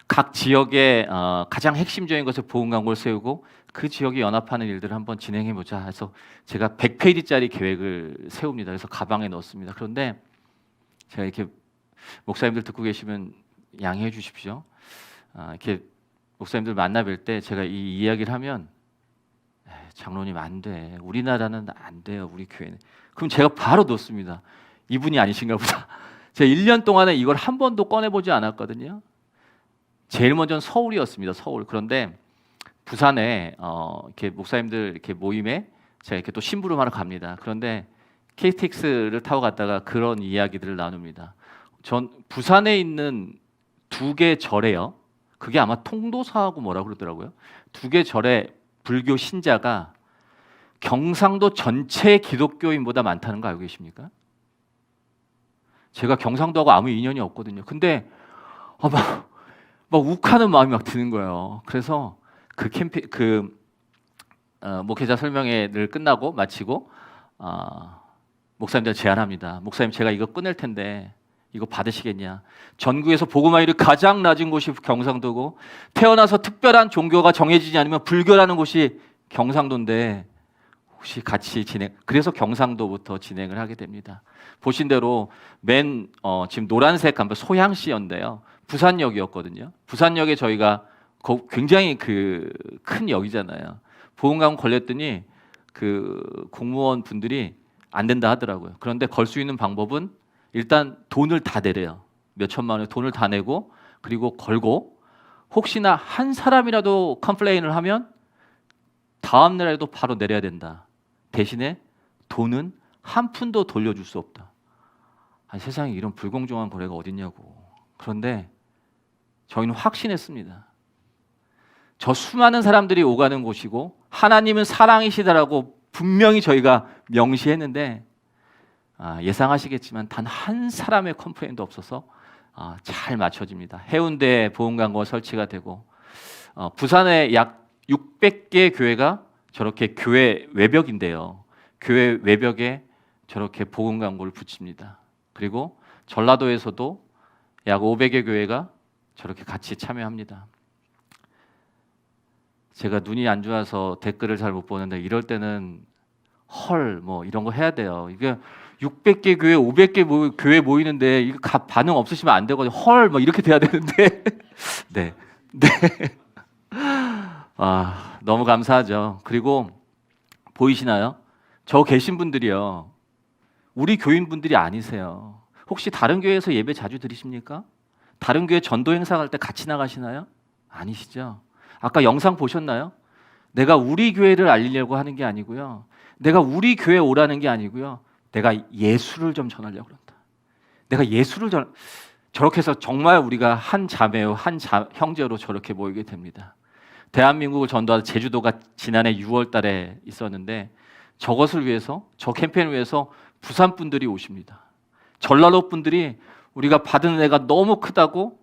각 지역에 가장 핵심적인 것을 복음 광고를 세우고 그 지역에 연합하는 일들을 한번 진행해 보자 해서 제가 100페이지짜리 계획을 세웁니다. 그래서 가방에 넣었습니다. 그런데 제가 이렇게 목사님들 듣고 계시면 양해해 주십시오. 이렇게 목사님들 만나 뵐 때 제가 이 이야기를 하면 장로님 안 돼. 우리나라는 안 돼요. 우리 교회는. 그럼 제가 바로 놓습니다. 이분이 아니신가 보다. 제가 1년 동안에 이걸 한 번도 꺼내보지 않았거든요. 제일 먼저는 서울이었습니다. 서울. 그런데 부산에 이렇게 목사님들 이렇게 모임에 제가 이렇게 또 심부름하러 갑니다. 그런데 KTX를 타고 갔다가 그런 이야기들을 나눕니다. 전 부산에 있는 2개 절에요. 그게 아마 통도사하고 뭐라고 그러더라고요. 2개 절에 불교 신자가 경상도 전체 기독교인보다 많다는 거 알고 계십니까? 제가 경상도하고 아무 인연이 없거든요. 근데 막 욱하는 마음이 막 드는 거예요. 그래서 목회자 설명회를 끝나고 마치고 목사님들 제안합니다. 목사님, 제가 이거 끊을 텐데 이거 받으시겠냐? 전국에서 복음화율이 가장 낮은 곳이 경상도고 태어나서 특별한 종교가 정해지지 않으면 불교라는 곳이 경상도인데 혹시 같이 그래서 경상도부터 진행을 하게 됩니다. 보신 대로 지금 노란색 간판 소양시였는데요. 부산역이었거든요. 부산역에 저희가 굉장히 큰 역이잖아요. 보험금 걸렸더니 그 공무원 분들이 안 된다 하더라고요. 그런데 걸 수 있는 방법은 일단 돈을 다 내래요. 몇 천만 원 돈을 다 내고 그리고 걸고 혹시나 한 사람이라도 컴플레인을 하면 다음 날에도 바로 내려야 된다. 대신에 돈은 한 푼도 돌려줄 수 없다. 아니, 세상에 이런 불공정한 거래가 어딨냐고. 그런데 저희는 확신했습니다. 저 수많은 사람들이 오가는 곳이고 하나님은 사랑이시다라고 분명히 저희가 명시했는데 예상하시겠지만 단 한 사람의 컴플레인도 없어서 잘 맞춰집니다. 해운대에 보험 광고가 설치가 되고 부산에 약 600개 교회가 저렇게 교회 외벽인데요. 교회 외벽에 저렇게 복음 광고를 붙입니다. 그리고 전라도에서도 약 500개 교회가 저렇게 같이 참여합니다. 제가 눈이 안 좋아서 댓글을 잘 못 보는데 이럴 때는 이런 거 해야 돼요. 이게 600개 교회, 500개 교회 모이는데 이거 반응 없으시면 안 되거든요. 이렇게 돼야 되는데. 네. 너무 감사하죠. 그리고 보이시나요? 저 계신 분들이요. 우리 교인분들이 아니세요. 혹시 다른 교회에서 예배 자주 드리십니까? 다른 교회 전도 행사 갈 때 같이 나가시나요? 아니시죠? 아까 영상 보셨나요? 내가 우리 교회를 알리려고 하는 게 아니고요. 내가 우리 교회 오라는 게 아니고요. 내가 예수를 좀 전하려고 그런다. 내가 예수를 저렇게 해서 정말 우리가 한 자매요, 한 형제로 저렇게 모이게 됩니다. 대한민국을 전도하는 제주도가 지난해 6월 달에 있었는데 저것을 위해서, 저 캠페인을 위해서 부산 분들이 오십니다. 전라도 분들이 우리가 받은 애가 너무 크다고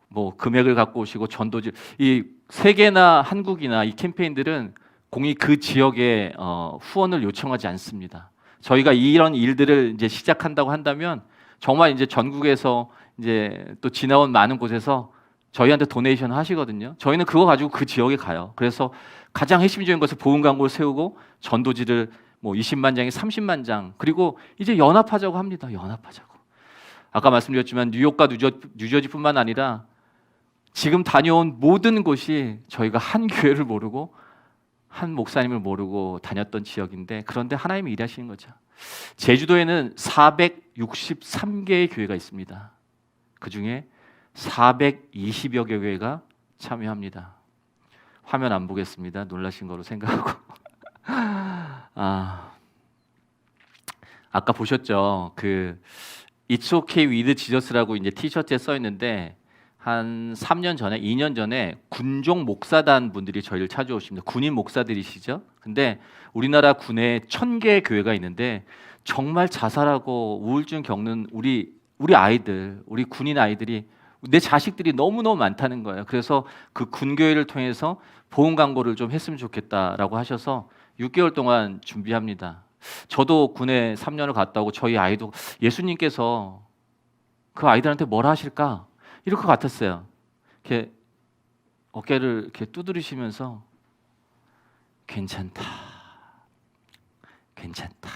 뭐 금액을 갖고 오시고 전도지 이 세계나 한국이나 이 캠페인들은 공이 그 지역에 후원을 요청하지 않습니다. 저희가 이런 일들을 이제 시작한다고 한다면 정말 이제 전국에서 이제 또 지나온 많은 곳에서 저희한테 도네이션 하시거든요. 저희는 그거 가지고 그 지역에 가요. 그래서 가장 핵심적인 것은 보험 광고를 세우고 전도지를 뭐 20만 장에 30만 장 그리고 이제 연합하자고 합니다. 연합하자고. 아까 말씀드렸지만 뉴욕과 뉴저지뿐만 아니라 지금 다녀온 모든 곳이 저희가 한 교회를 모르고 한 목사님을 모르고 다녔던 지역인데 그런데 하나님이 일하시는 거죠. 제주도에는 463개의 교회가 있습니다. 그중에 420여 개 교회가 참여합니다. 화면 안 보겠습니다. 놀라신 거로 생각하고. 아까 보셨죠? 그 It's okay with Jesus라고 이제 티셔츠에 써 있는데 한 3년 전에, 2년 전에 군종 목사단 분들이 저희를 찾아오십니다. 군인 목사들이시죠. 근데 우리나라 군에 1000개의 교회가 있는데 정말 자살하고 우울증 겪는 우리 아이들, 우리 군인 아이들이 내 자식들이 너무너무 많다는 거예요. 그래서 그 군교회를 통해서 보험 광고를 좀 했으면 좋겠다라고 하셔서 6개월 동안 준비합니다. 저도 군에 3년을 갔다 오고 저희 아이도 예수님께서 그 아이들한테 뭘 하실까? 이럴 것 같았어요. 이렇게 어깨를 이렇게 두드리시면서 괜찮다, 괜찮다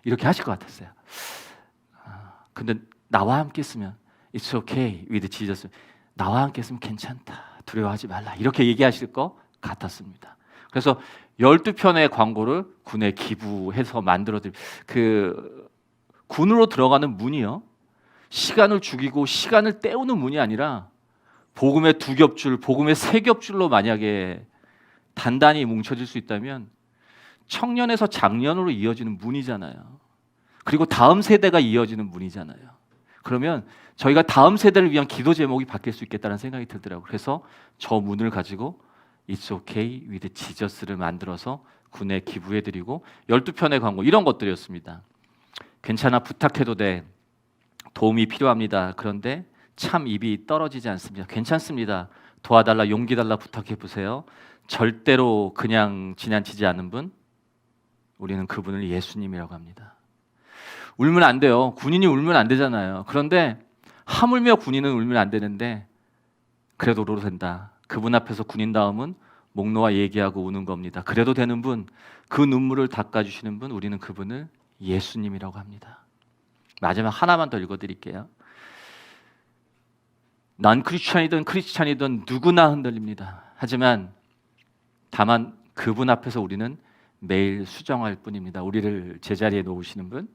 이렇게 하실 것 같았어요. 근데 나와 함께 있으면 It's okay with Jesus. 나와 함께 있으면 괜찮다, 두려워하지 말라 이렇게 얘기하실 것 같았습니다. 그래서 12편의 광고를 군에 기부해서 만들어드립니다. 그 군으로 들어가는 문이요. 시간을 죽이고 시간을 때우는 문이 아니라 복음의 2겹줄, 복음의 3겹줄로 만약에 단단히 뭉쳐질 수 있다면 청년에서 장년으로 이어지는 문이잖아요. 그리고 다음 세대가 이어지는 문이잖아요. 그러면 저희가 다음 세대를 위한 기도 제목이 바뀔 수 있겠다는 생각이 들더라고요. 그래서 저 문을 가지고 It's okay with Jesus를 만들어서 군에 기부해드리고 12편의 광고 이런 것들이었습니다. 괜찮아, 부탁해도 돼. 도움이 필요합니다. 그런데 참 입이 떨어지지 않습니다. 괜찮습니다. 도와달라, 용기 달라 부탁해보세요. 절대로 그냥 지나치지 않은 분, 우리는 그분을 예수님이라고 합니다. 울면 안 돼요. 군인이 울면 안 되잖아요. 그런데 하물며 군인은 울면 안 되는데 그래도 울어도 된다. 그분 앞에서 군인다움은 목 놓아 얘기하고 우는 겁니다. 그래도 되는 분, 그 눈물을 닦아주시는 분, 우리는 그분을 예수님이라고 합니다. 마지막 하나만 더 읽어드릴게요. 난 크리스찬이든 누구나 흔들립니다. 하지만 다만 그분 앞에서 우리는 매일 수정할 뿐입니다. 우리를 제자리에 놓으시는 분,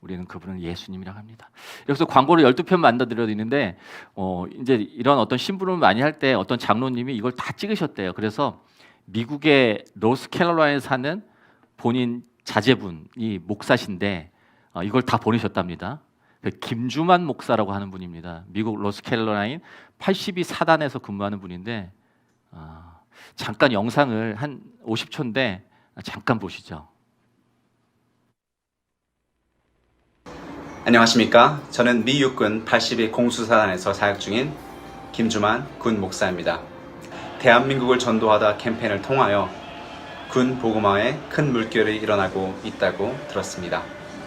우리는 그분은 예수님이라고 합니다. 여기서 광고를 12편 만들어 드리는데 이제 이런 어떤 심부름을 많이 할 때 어떤 장로님이 이걸 다 찍으셨대요. 그래서 미국의 노스캐롤라이나에 사는 본인 자제분이 목사신데 이걸 다 보내셨답니다. 김주만 목사라고 하는 분입니다. 미국 노스캐롤라인 82사단에서 근무하는 분인데 잠깐 영상을 한 50초인데 잠깐 보시죠. 안녕하십니까. 저는 미 육군 82 공수사단에서 사역 중인 김주만 군 목사입니다. 대한민국을 전도하다 캠페인을 통하여 군 복음화에 큰 물결이 일어나고 있다고 들었습니다.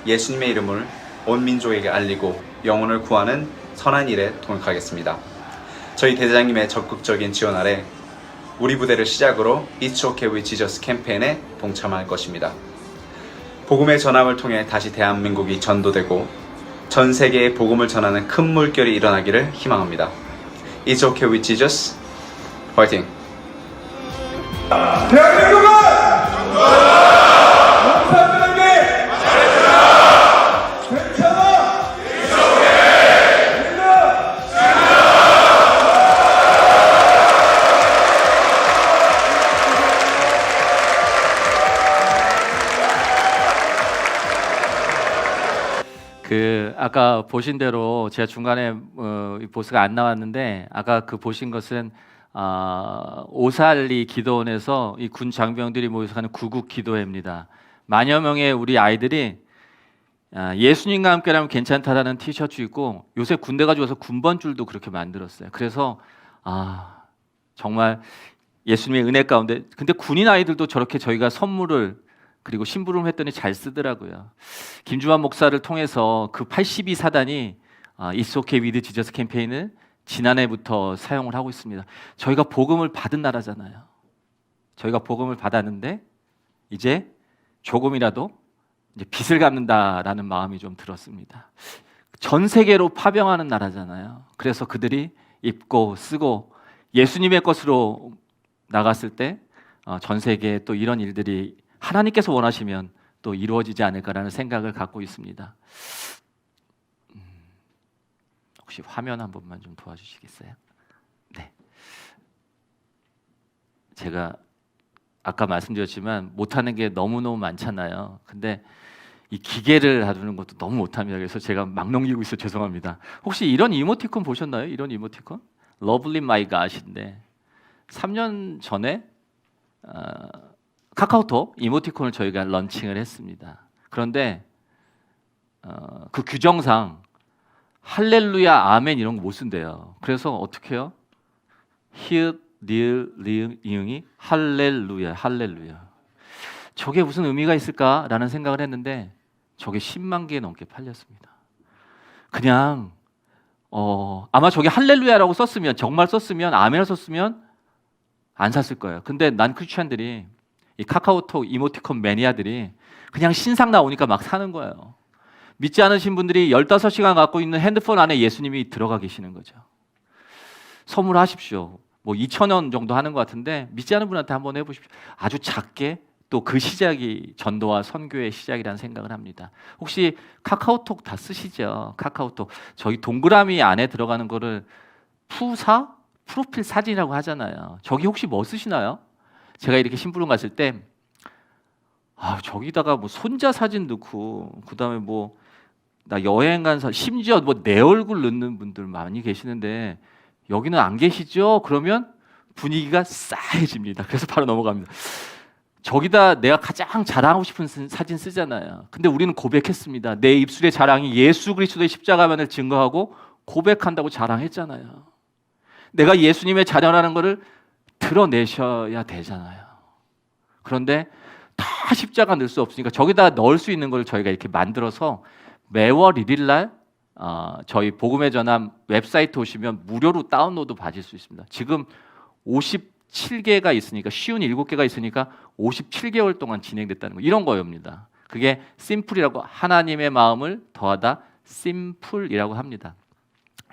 예수님의 이름을 온 민족에게 알리고 영혼을 구하는 선한 일에 동역하겠습니다. 저희 대장님의 적극적인 지원 아래 우리 부대를 시작으로 It's okay with Jesus 캠페인에 동참할 것입니다. 복음의 전함을 통해 다시 대한민국이 전도되고 전 세계에 복음을 전하는 큰 물결이 일어나기를 희망합니다. It's okay with Jesus. 화이팅! 대한민국은 영사들에게 괜찮아! 아까 보신 대로 제가 중간에 보스가 안 나왔는데 아까 그 보신 것은 오살리 기도원에서 이 군 장병들이 모여서 하는 구국 기도회입니다. 만여 명의 우리 아이들이 예수님과 함께라면 괜찮다라는 티셔츠 입고 요새 군대 가지고 군번줄도 그렇게 만들었어요. 그래서 정말 예수님의 은혜 가운데 근데 군인 아이들도 저렇게 저희가 선물을 그리고 심부름을 했더니 잘 쓰더라고요. 김주환 목사를 통해서 그 82사단이 It's okay with Jesus 캠페인을 지난해부터 사용을 하고 있습니다. 저희가 복음을 받은 나라잖아요. 저희가 복음을 받았는데 이제 조금이라도 이제 빚을 갚는다라는 마음이 좀 들었습니다. 전 세계로 파병하는 나라잖아요. 그래서 그들이 입고 쓰고 예수님의 것으로 나갔을 때 전 세계에 또 이런 일들이 하나님께서 원하시면 또 이루어지지 않을까라는 생각을 갖고 있습니다. 혹시 화면 한 번만 좀 도와주시겠어요? 네. 제가 아까 말씀드렸지만 못하는 게 너무너무 많잖아요. 근데 이 기계를 다루는 것도 너무 못합니다. 그래서 제가 막 넘기고 있어 죄송합니다. 혹시 이런 이모티콘 보셨나요? 이런 이모티콘? Lovely My God인데 3년 전에 카카오톡 이모티콘을 저희가 런칭을 했습니다. 그런데 그 규정상 할렐루야, 아멘 이런 거 못 쓴대요. 그래서 어떻게 해요? 히읗, 니을, 리을, 이응이 할렐루야, 할렐루야. 저게 무슨 의미가 있을까라는 생각을 했는데 저게 10만 개 넘게 팔렸습니다. 그냥 아마 저게 할렐루야라고 썼으면 정말 썼으면 아멘을 썼으면 안 샀을 거예요. 근데 난 크리스천들이 이 카카오톡 이모티콘 매니아들이 그냥 신상 나오니까 막 사는 거예요. 믿지 않으신 분들이 15시간 갖고 있는 핸드폰 안에 예수님이 들어가 계시는 거죠. 선물하십시오. 뭐 2,000원 정도 하는 것 같은데 믿지 않은 분한테 한번 해보십시오. 아주 작게 또 그 시작이 전도와 선교의 시작이라는 생각을 합니다. 혹시 카카오톡 다 쓰시죠? 카카오톡. 저희 동그라미 안에 들어가는 거를 푸사? 프로필 사진이라고 하잖아요. 저기 혹시 뭐 쓰시나요? 제가 이렇게 심부름 갔을 때 저기다가 뭐 손자 사진 넣고 그다음에 뭐 나 여행 간 사진 심지어 뭐 내 얼굴 넣는 분들 많이 계시는데 여기는 안 계시죠? 그러면 분위기가 싸해집니다. 그래서 바로 넘어갑니다. 저기다 내가 가장 자랑하고 싶은 사진 쓰잖아요. 근데 우리는 고백했습니다. 내 입술의 자랑이 예수 그리스도의 십자가만을 증거하고 고백한다고 자랑했잖아요. 내가 예수님의 자녀라는 것을 드러내셔야 되잖아요. 그런데 다 십자가 넣을 수 없으니까 저기다 넣을 수 있는 걸 저희가 이렇게 만들어서 매월 1일날 저희 복음의 전함 웹사이트 오시면 무료로 다운로드 받을 수 있습니다. 지금 57개가 있으니까 쉬운 7개가 있으니까 57개월 동안 진행됐다는 거 이런 거입니다. 그게 심플이라고 하나님의 마음을 더하다 심플이라고 합니다.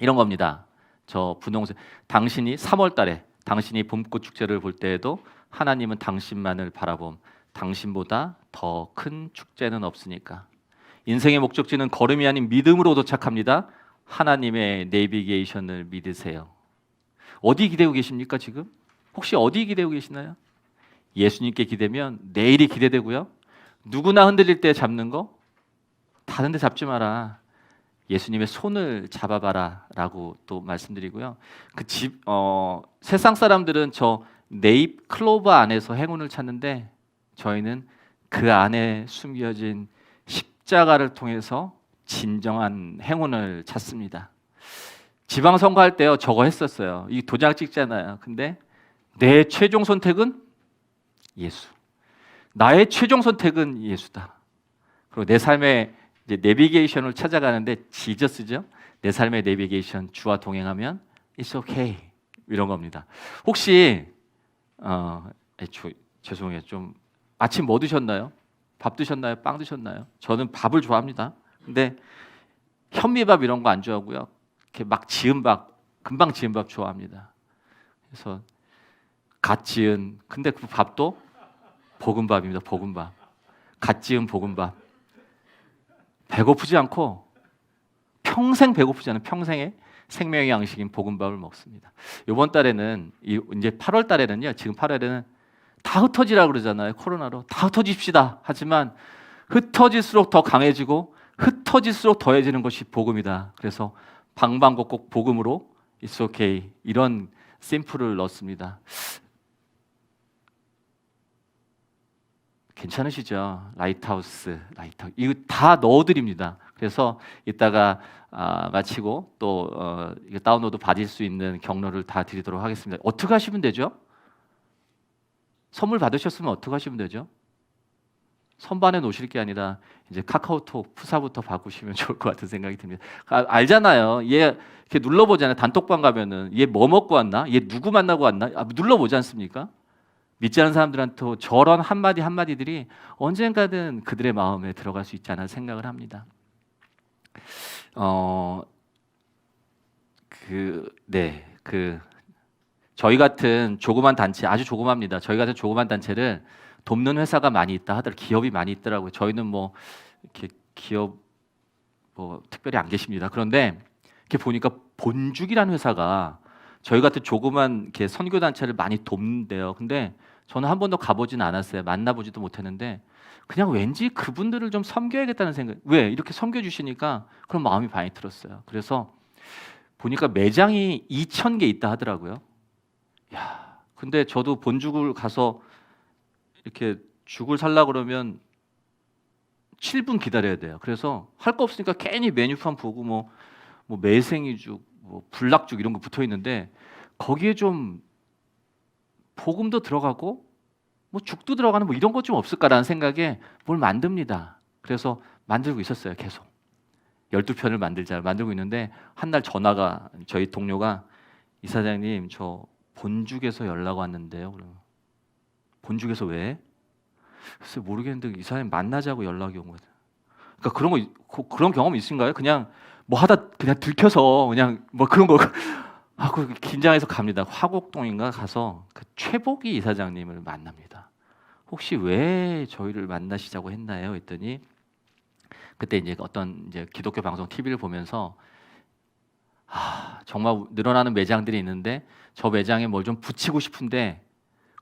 이런 겁니다. 저 분홍색 당신이 3월 달에 당신이 봄꽃 축제를 볼 때에도 하나님은 당신만을 바라봄. 당신보다 더 큰 축제는 없으니까. 인생의 목적지는 걸음이 아닌 믿음으로 도착합니다. 하나님의 내비게이션을 믿으세요. 어디 기대고 계십니까 지금? 혹시 어디 기대고 계시나요? 예수님께 기대면 내일이 기대되고요. 누구나 흔들릴 때 잡는 거 다른 데 잡지 마라. 예수님의 손을 잡아봐라 라고 또 말씀드리고요. 세상 사람들은 저 네잎 클로버 안에서 행운을 찾는데 저희는 그 안에 숨겨진 십자가를 통해서 진정한 행운을 찾습니다. 지방선거 할 때요 저거 했었어요. 이 도장 찍잖아요. 근데 내 최종 선택은 예수. 나의 최종 선택은 예수다. 그리고 내 삶의 이제 내비게이션을 찾아가는데 지저스죠. 내 삶의 내비게이션 주와 동행하면 it's okay 이런 겁니다. 혹시 죄송해요. 좀 아침 뭐 드셨나요? 밥 드셨나요? 빵 드셨나요? 저는 밥을 좋아합니다. 근데 현미밥 이런 거 안 좋아하고요. 이렇게 막 지은 밥, 금방 지은 밥 좋아합니다. 그래서 갓 지은 근데 그 밥도 볶음밥입니다. 볶음밥. 갓 지은 볶음밥. 배고프지 않고 평생 배고프지 않은 평생의 생명의 양식인 볶음밥을 먹습니다. 이번 달에는 이제 8월 달에는요. 지금 8월에는 다 흩어지라고 그러잖아요. 코로나로 다 흩어집시다. 하지만 흩어질수록 더 강해지고 흩어질수록 더해지는 것이 복음이다. 그래서 방방곡곡 복음으로 It's okay 이런 심플을 넣습니다. 괜찮으시죠? 라이트하우스 이거 다 넣어드립니다. 그래서 이따가 마치고 또 이거 다운로드 받을 수 있는 경로를 다 드리도록 하겠습니다. 어떻게 하시면 되죠? 선물 받으셨으면 어떻게 하시면 되죠? 선반에 놓으실 게 아니라 이제 카카오톡 푸사부터 바꾸시면 좋을 것 같은 생각이 듭니다. 알잖아요. 얘 이렇게 눌러보잖아요. 단톡방 가면은 얘 뭐 먹고 왔나? 얘 누구 만나고 왔나? 눌러보지 않습니까? 믿지 않는 사람들한테 저런 한마디 한마디들이 언젠가든 그들의 마음에 들어갈 수 있지 않나 생각을 합니다. 저희 같은 조그만 단체, 아주 조그맙니다. 저희 같은 조그만 단체를 돕는 회사가 많이 있다 하더라고요. 기업이 많이 있더라고요. 저희는 뭐 이렇게 기업 뭐 특별히 안 계십니다. 그런데 이렇게 보니까 본죽이라는 회사가 저희 같은 조그만 이렇게 선교 단체를 많이 돕는데요. 근데 저는 한 번도 가보지는 않았어요. 만나보지도 못했는데 그냥 왠지 그분들을 좀 섬겨야겠다는 생각. 왜 이렇게 섬겨주시니까 그런 마음이 많이 들었어요. 그래서 보니까 매장이 2,000개 있다 하더라고요. 야, 근데 저도 본죽을 가서 이렇게 죽을 살라 그러면 7분 기다려야 돼요. 그래서 할 거 없으니까 괜히 메뉴판 보고 뭐 매생이죽, 뭐 불락죽 이런 거 붙어 있는데 거기에 좀 복음도 들어가고 뭐 죽도 들어가는 뭐 이런 것 좀 없을까라는 생각에 뭘 만듭니다. 그래서 만들고 있었어요. 계속 12편을 만들고 있는데 한 날 전화가 저희 동료가 이사장님 저 본죽에서 연락 왔는데요. 그러면 본죽에서 왜? 글쎄 모르겠는데 이사장님 만나자고 연락이 온 거예요. 그러니까 그런 경험 있으신가요? 그냥 뭐 하다 그냥 들켜서 그냥 뭐 그런 거 하고 긴장해서 갑니다. 화곡동인가 가서 그 최복희 이사장님을 만납니다. 혹시 왜 저희를 만나시자고 했나요? 했더니 그때 이제 어떤 이제 기독교 방송 TV를 보면서 정말 늘어나는 매장들이 있는데 저 매장에 뭘 좀 붙이고 싶은데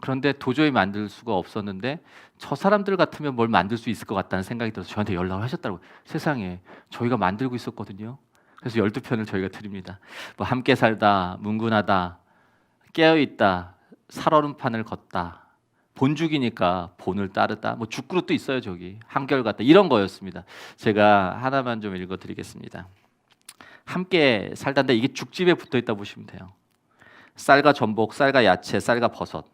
그런데 도저히 만들 수가 없었는데 저 사람들 같으면 뭘 만들 수 있을 것 같다는 생각이 들어서 저한테 연락을 하셨더라고요. 세상에 저희가 만들고 있었거든요. 그래서 12편을 저희가 드립니다. 뭐 함께 살다, 문군하다, 깨어있다, 살얼음판을 걷다, 본죽이니까 본을 따르다, 뭐 죽그릇도 있어요. 저기 한결같다 이런 거였습니다. 제가 하나만 좀 읽어드리겠습니다. 함께 살다인데 이게 죽집에 붙어있다 보시면 돼요. 쌀과 전복, 쌀과 야채, 쌀과 버섯.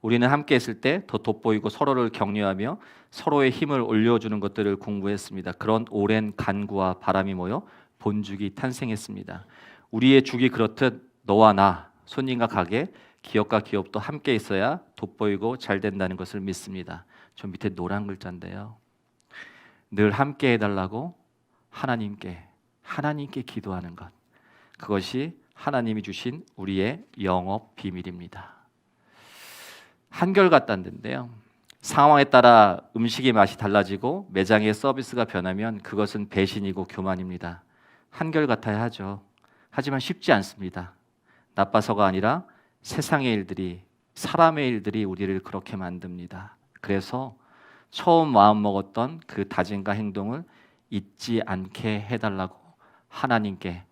우리는 함께 있을 때 더 돋보이고 서로를 격려하며 서로의 힘을 올려주는 것들을 공부했습니다. 그런 오랜 간구와 바람이 모여 본죽이 탄생했습니다. 우리의 죽이 그렇듯 너와 나, 손님과 가게, 기업과 기업도 함께 있어야 돋보이고 잘 된다는 것을 믿습니다. 저 밑에 노란 글자인데요. 늘 함께 해달라고 하나님께 기도하는 것. 그것이 하나님이 주신 우리의 영업 비밀입니다. 한결같다는데요. 상황에 따라 음식의 맛이 달라지고 매장의 서비스가 변하면 그것은 배신이고 교만입니다. 한결같아야 하죠. 하지만 쉽지 않습니다. 나빠서가 아니라 세상의 일들이, 사람의 일들이 우리를 그렇게 만듭니다. 그래서 처음 마음먹었던 그 다짐과 행동을 잊지 않게 해달라고 하나님께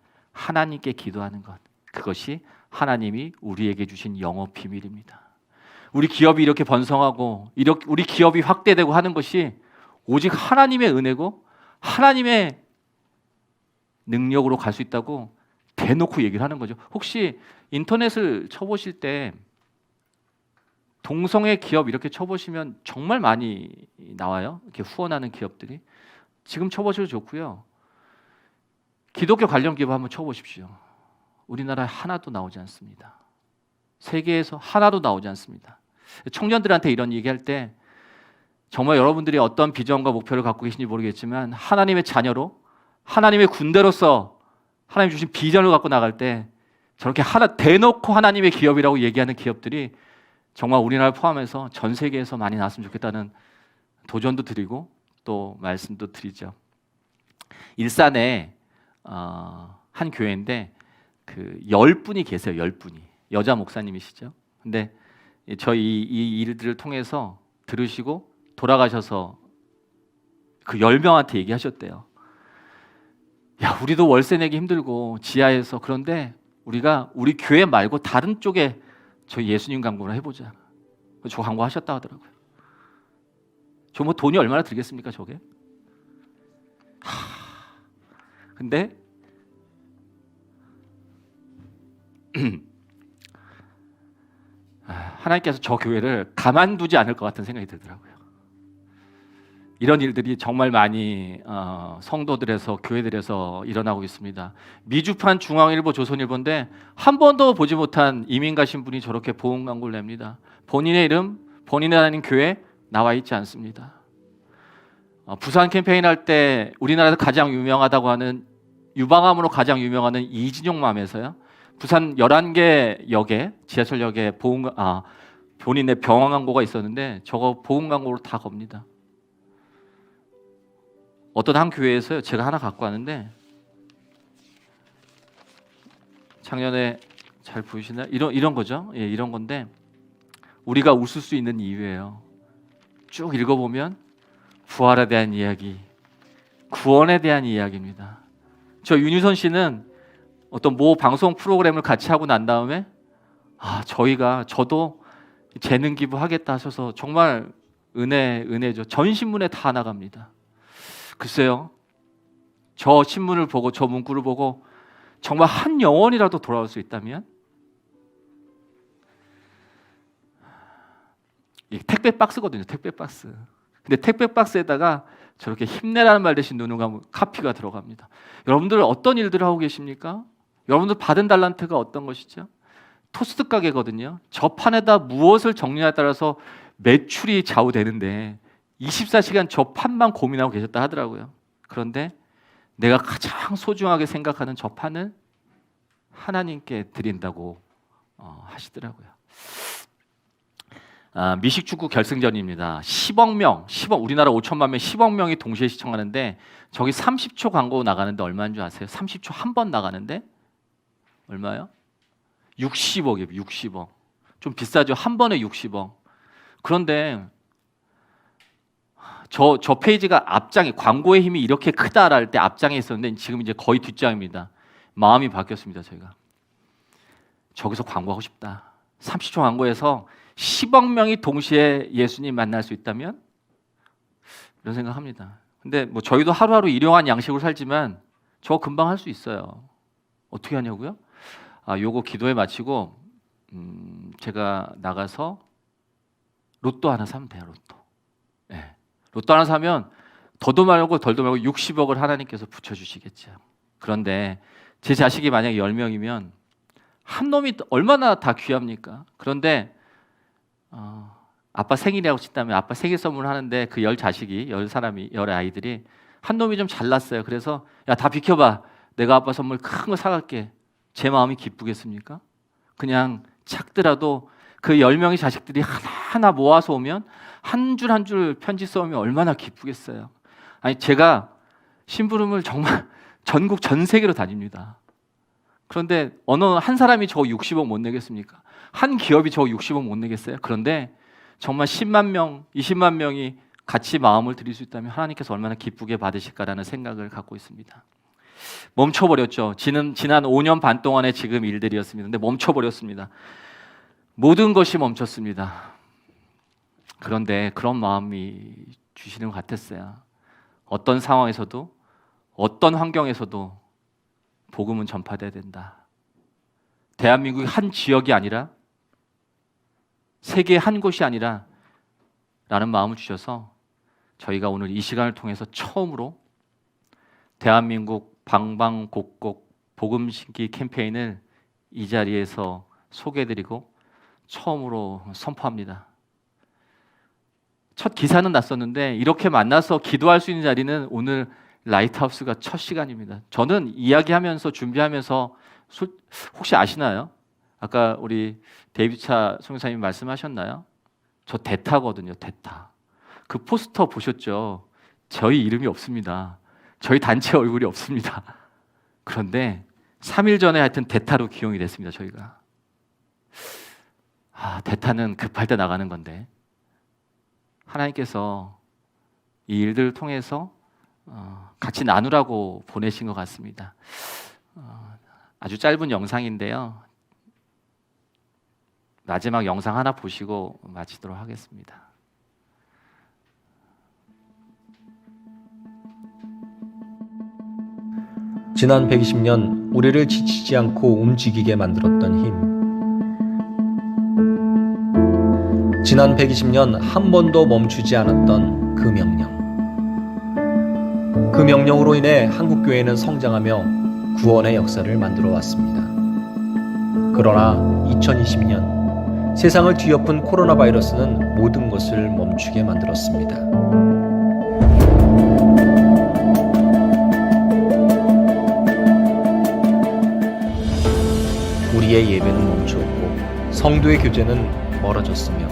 기도하는 것. 그것이 하나님이 우리에게 주신 영업 비밀입니다. 우리 기업이 이렇게 번성하고 우리 기업이 확대되고 하는 것이 오직 하나님의 은혜고 하나님의 능력으로 갈 수 있다고 대놓고 얘기를 하는 거죠. 혹시 인터넷을 쳐보실 때 동성애 기업 이렇게 쳐보시면 정말 많이 나와요. 이렇게 후원하는 기업들이. 지금 쳐보셔도 좋고요. 기독교 관련 기업 한번 쳐보십시오. 우리나라에 하나도 나오지 않습니다. 세계에서 하나도 나오지 않습니다. 청년들한테 이런 얘기할 때 정말 여러분들이 어떤 비전과 목표를 갖고 계신지 모르겠지만 하나님의 자녀로 하나님의 군대로서 하나님 주신 비전을 갖고 나갈 때 저렇게 대놓고 하나님의 기업이라고 얘기하는 기업들이 정말 우리나라 포함해서 전 세계에서 많이 나왔으면 좋겠다는 도전도 드리고 또 말씀도 드리죠. 일산에 한 교회인데 그 10분이 계세요. 10분이. 여자 목사님이시죠. 근데 저희 이 일들을 통해서 들으시고 돌아가셔서 그 10명한테 얘기하셨대요. 야, 우리도 월세 내기 힘들고 지하에서 그런데 우리가 우리 교회 말고 다른 쪽에 저희 예수님 광고를 해보자. 저 광고하셨다 하더라고요. 저 뭐 돈이 얼마나 들겠습니까, 저게? 근데 하나님께서 저 교회를 가만두지 않을 것 같은 생각이 들더라고요. 이런 일들이 정말 많이 성도들에서 교회들에서 일어나고 있습니다. 미주판 중앙일보 조선일보인데 한 번도 보지 못한 이민 가신 분이 저렇게 보험 광고를 냅니다. 본인의 이름, 본인이 다니는 교회 나와 있지 않습니다. 부산 캠페인 할 때 우리나라에서 가장 유명하다고 하는 유방암으로 가장 유명한 이진용맘에서요. 부산 11개 역에 지하철역에 본인의 병원 광고가 있었는데 저거 보험 광고로 다 겁니다. 어떤 한 교회에서요. 제가 하나 갖고 왔는데 작년에 잘 보이시나요? 이런 거죠. 예, 이런 건데 우리가 웃을 수 있는 이유예요. 쭉 읽어보면 부활에 대한 이야기, 구원에 대한 이야기입니다. 저 윤유선 씨는 어떤 모 방송 프로그램을 같이 하고 난 다음에 저도 재능 기부하겠다 하셔서 정말 은혜죠. 전 신문에 다 나갑니다. 글쎄요, 저 신문을 보고 저 문구를 보고 정말 한 영혼이라도 돌아올 수 있다면 이게 택배 박스거든요. 택배 박스. 근데 택배 박스에다가 저렇게 힘내라는 말 대신 누누가 카피가 들어갑니다. 여러분들 어떤 일들을 하고 계십니까? 여러분들 받은 달란트가 어떤 것이죠? 토스트 가게거든요. 저 판에다 무엇을 정리하에 따라서 매출이 좌우되는데 24시간 저 판만 고민하고 계셨다 하더라고요. 그런데 내가 가장 소중하게 생각하는 저 판을 하나님께 드린다고 하시더라고요. 미식축구 결승전입니다. 10억 명, 우리나라 5천만 명, 10억 명이 동시에 시청하는데 저기 30초 광고 나가는데 얼마인 줄 아세요? 30초 한 번 나가는데 얼마요? 60억이에요. 60억. 좀 비싸죠? 한 번에 60억. 그런데 저 페이지가 앞장에 광고의 힘이 이렇게 크다라 할 때 앞장에 있었는데 지금 이제 거의 뒷장입니다. 마음이 바뀌었습니다. 저희가 저기서 광고하고 싶다. 30초 광고에서 10억 명이 동시에 예수님 만날 수 있다면 이런 생각합니다. 근데 뭐 저희도 하루하루 일용한 양식으로 살지만 저 금방 할 수 있어요. 어떻게 하냐고요? 요거 기도회 마치고 제가 나가서 로또 하나 사면 돼요. 로또. 네. 로또 하나 사면 더도 말고 덜도 말고 60억을 하나님께서 붙여주시겠죠. 그런데 제 자식이 만약에 10명이면 한 놈이 얼마나 다 귀합니까? 그런데 아빠 생일이라고 친다면 아빠 생일 선물 하는데 그 10 아이들이 한 놈이 좀 잘났어요. 그래서 야, 다 비켜봐. 내가 아빠 선물 큰 거 사갈게. 제 마음이 기쁘겠습니까? 그냥 작더라도 그 10명의 자식들이 하나하나 모아서 오면 한 줄 한 줄 편지 써오면 얼마나 기쁘겠어요. 아니 제가 심부름을 정말 전국 전 세계로 다닙니다. 그런데 어느 한 사람이 저 60억 못 내겠습니까? 한 기업이 저 60억 못 내겠어요? 그런데 정말 10만 명, 20만 명이 같이 마음을 드릴 수 있다면 하나님께서 얼마나 기쁘게 받으실까라는 생각을 갖고 있습니다. 멈춰버렸죠. 지난 5년 반 동안의 지금 일들이었습니다. 근데 멈춰버렸습니다. 모든 것이 멈췄습니다. 그런데 그런 마음이 주시는 것 같았어요. 어떤 상황에서도 어떤 환경에서도 복음은 전파돼야 된다. 대한민국의 한 지역이 아니라 세계의 한 곳이 아니라 라는 마음을 주셔서 저희가 오늘 이 시간을 통해서 처음으로 대한민국 방방곡곡 복음 신기 캠페인을 이 자리에서 소개해드리고 처음으로 선포합니다. 첫 기사는 났었는데 이렇게 만나서 기도할 수 있는 자리는 오늘 라이트하우스가 첫 시간입니다. 저는 이야기하면서 준비하면서 혹시 아시나요? 아까 우리 데이비차 선교사님이 말씀하셨나요? 저 대타거든요. 대타. 그 포스터 보셨죠? 저희 이름이 없습니다. 저희 단체 얼굴이 없습니다. 그런데 3일 전에 하여튼 대타로 기용이 됐습니다. 저희가. 대타는 급할 때 나가는 건데 하나님께서 이 일들을 통해서 같이 나누라고 보내신 것 같습니다. 아주 짧은 영상인데요. 마지막 영상 하나 보시고 마치도록 하겠습니다. 지난 120년 우리를 지치지 않고 움직이게 만들었던 힘. 지난 120년 한 번도 멈추지 않았던 그 명령. 그 명령으로 인해 한국교회는 성장하며 구원의 역사를 만들어 왔습니다. 그러나 2020년 세상을 뒤엎은 코로나 바이러스는 모든 것을 멈추게 만들었습니다. 우리의 예배는 멈추었고 성도의 교제는 멀어졌으며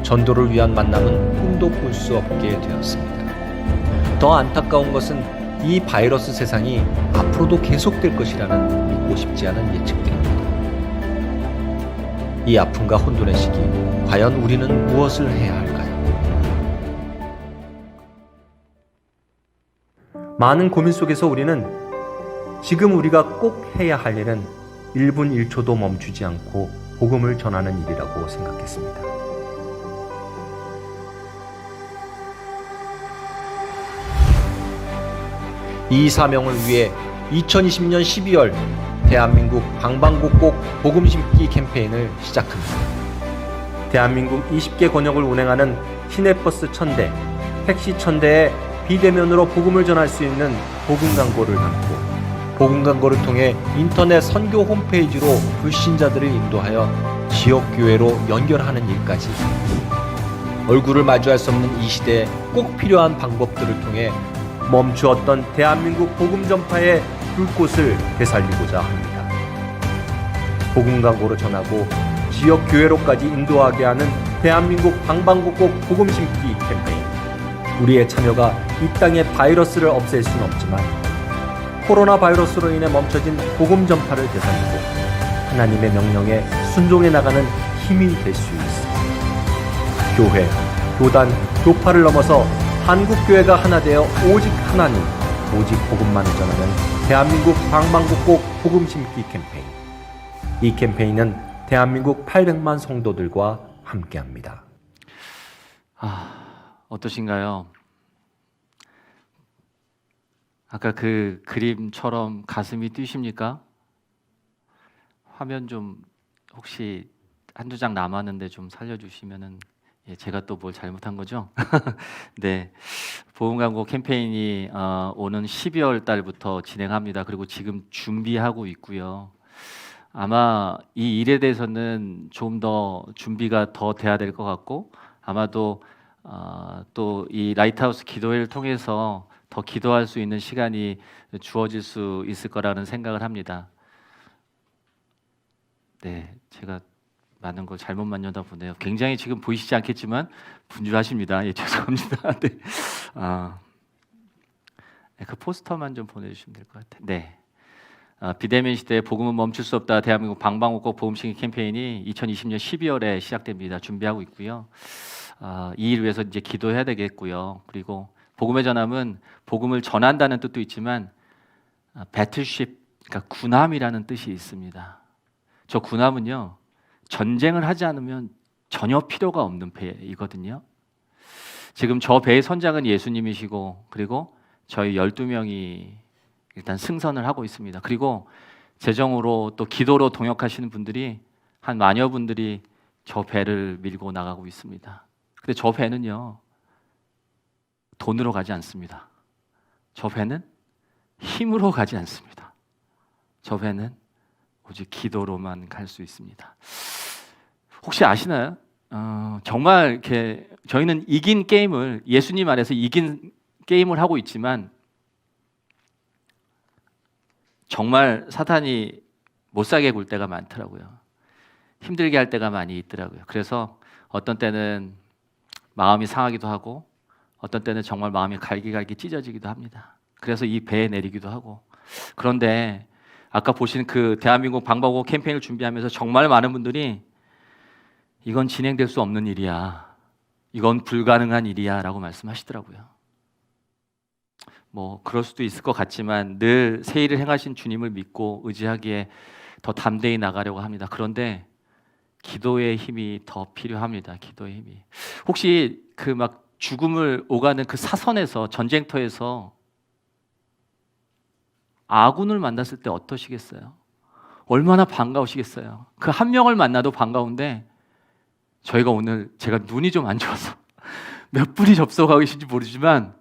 전도를 위한 만남은 꿈도 꿀 수 없게 되었습니다. 더 안타까운 것은 이 바이러스 세상이 앞으로도 계속될 것이라는 믿고 싶지 않은 예측들입니다. 이 아픔과 혼돈의 시기, 과연 우리는 무엇을 해야 할까요? 많은 고민 속에서 우리는 지금 우리가 꼭 해야 할 일은 1분 1초도 멈추지 않고 복음을 전하는 일이라고 생각했습니다. 이 사명을 위해 2020년 12월 대한민국 방방곡곡 복음 심기 캠페인을 시작합니다. 대한민국 20개 권역을 운행하는 시내버스 1000대, 택시 1000대에 비대면으로 복음을 전할 수 있는 복음 광고를 담고 복음 광고를 통해 인터넷 선교 홈페이지로 불신자들을 인도하여 지역교회로 연결하는 일까지 얼굴을 마주할 수 없는 이 시대에 꼭 필요한 방법들을 통해 멈추었던 대한민국 복음 전파의 불꽃을 되살리고자 합니다. 복음 광고를 전하고 지역 교회로까지 인도하게 하는 대한민국 방방곡곡 복음 심기 캠페인. 우리의 참여가 이 땅의 바이러스를 없앨 수는 없지만 코로나 바이러스로 인해 멈춰진 복음 전파를 되살리고 하나님의 명령에 순종해 나가는 힘이 될 수 있습니다. 교회, 교단, 교파를 넘어서 한국교회가 하나 되어 오직 하나님, 오직 복음만을 전하는 대한민국 방방곡곡 복음 심기 캠페인. 이 캠페인은 대한민국 800만 성도들과 함께합니다. 어떠신가요? 아까 그 그림처럼 가슴이 뛰십니까? 화면 좀 혹시 한두 장 남았는데 좀 살려주시면은 제가 또 뭘 잘못한 거죠? 네, 복음 광고 캠페인이 오는 12월 달부터 진행합니다. 그리고 지금 준비하고 있고요. 아마 이 일에 대해서는 좀 더 준비가 더 돼야 될 것 같고 아마도 또 이 라이트하우스 기도회를 통해서 더 기도할 수 있는 시간이 주어질 수 있을 거라는 생각을 합니다. 네, 제가 많은 걸 잘못 만졌나 보네요. 굉장히 지금 보이시지 않겠지만 분주하십니다. 예, 죄송합니다. 네. 그 포스터만 좀 보내주시면 될 것 같아요. 네. 비대면 시대에 복음은 멈출 수 없다. 대한민국 방방곡곡 복음 심기 캠페인이 2020년 12월에 시작됩니다. 준비하고 있고요. 이 일을 위해서 이제 기도해야 되겠고요. 그리고 복음의 전함은 복음을 전한다는 뜻도 있지만 배틀쉽, 그러니까 군함이라는 뜻이 있습니다. 저 군함은요. 전쟁을 하지 않으면 전혀 필요가 없는 배이거든요. 지금 저 배의 선장은 예수님이시고 그리고 저희 12명이 일단 승선을 하고 있습니다. 그리고 재정으로 또 기도로 동역하시는 분들이 한 만여 분들이 저 배를 밀고 나가고 있습니다. 근데 저 배는요. 돈으로 가지 않습니다. 저 배는 힘으로 가지 않습니다. 저 배는 오직 기도로만 갈 수 있습니다. 혹시 아시나요? 정말 이렇게 저희는 이긴 게임을 예수님 안에서 이긴 게임을 하고 있지만 정말 사탄이 못 살게 굴 때가 많더라고요. 힘들게 할 때가 많이 있더라고요. 그래서 어떤 때는 마음이 상하기도 하고 어떤 때는 정말 마음이 갈기갈기 찢어지기도 합니다. 그래서 이 배에 내리기도 하고 그런데 아까 보신 그 대한민국 방방곡곡 캠페인을 준비하면서 정말 많은 분들이 이건 진행될 수 없는 일이야. 이건 불가능한 일이야 라고 말씀하시더라고요. 뭐 그럴 수도 있을 것 같지만 늘 새 일을 행하신 주님을 믿고 의지하기에 더 담대히 나가려고 합니다. 그런데 기도의 힘이 더 필요합니다. 기도의 힘이. 혹시 그 막 죽음을 오가는 그 사선에서 전쟁터에서 아군을 만났을 때 어떠시겠어요? 얼마나 반가우시겠어요? 그 한 명을 만나도 반가운데 저희가 오늘 제가 눈이 좀 안 좋아서 몇 분이 접속하고 계신지 모르지만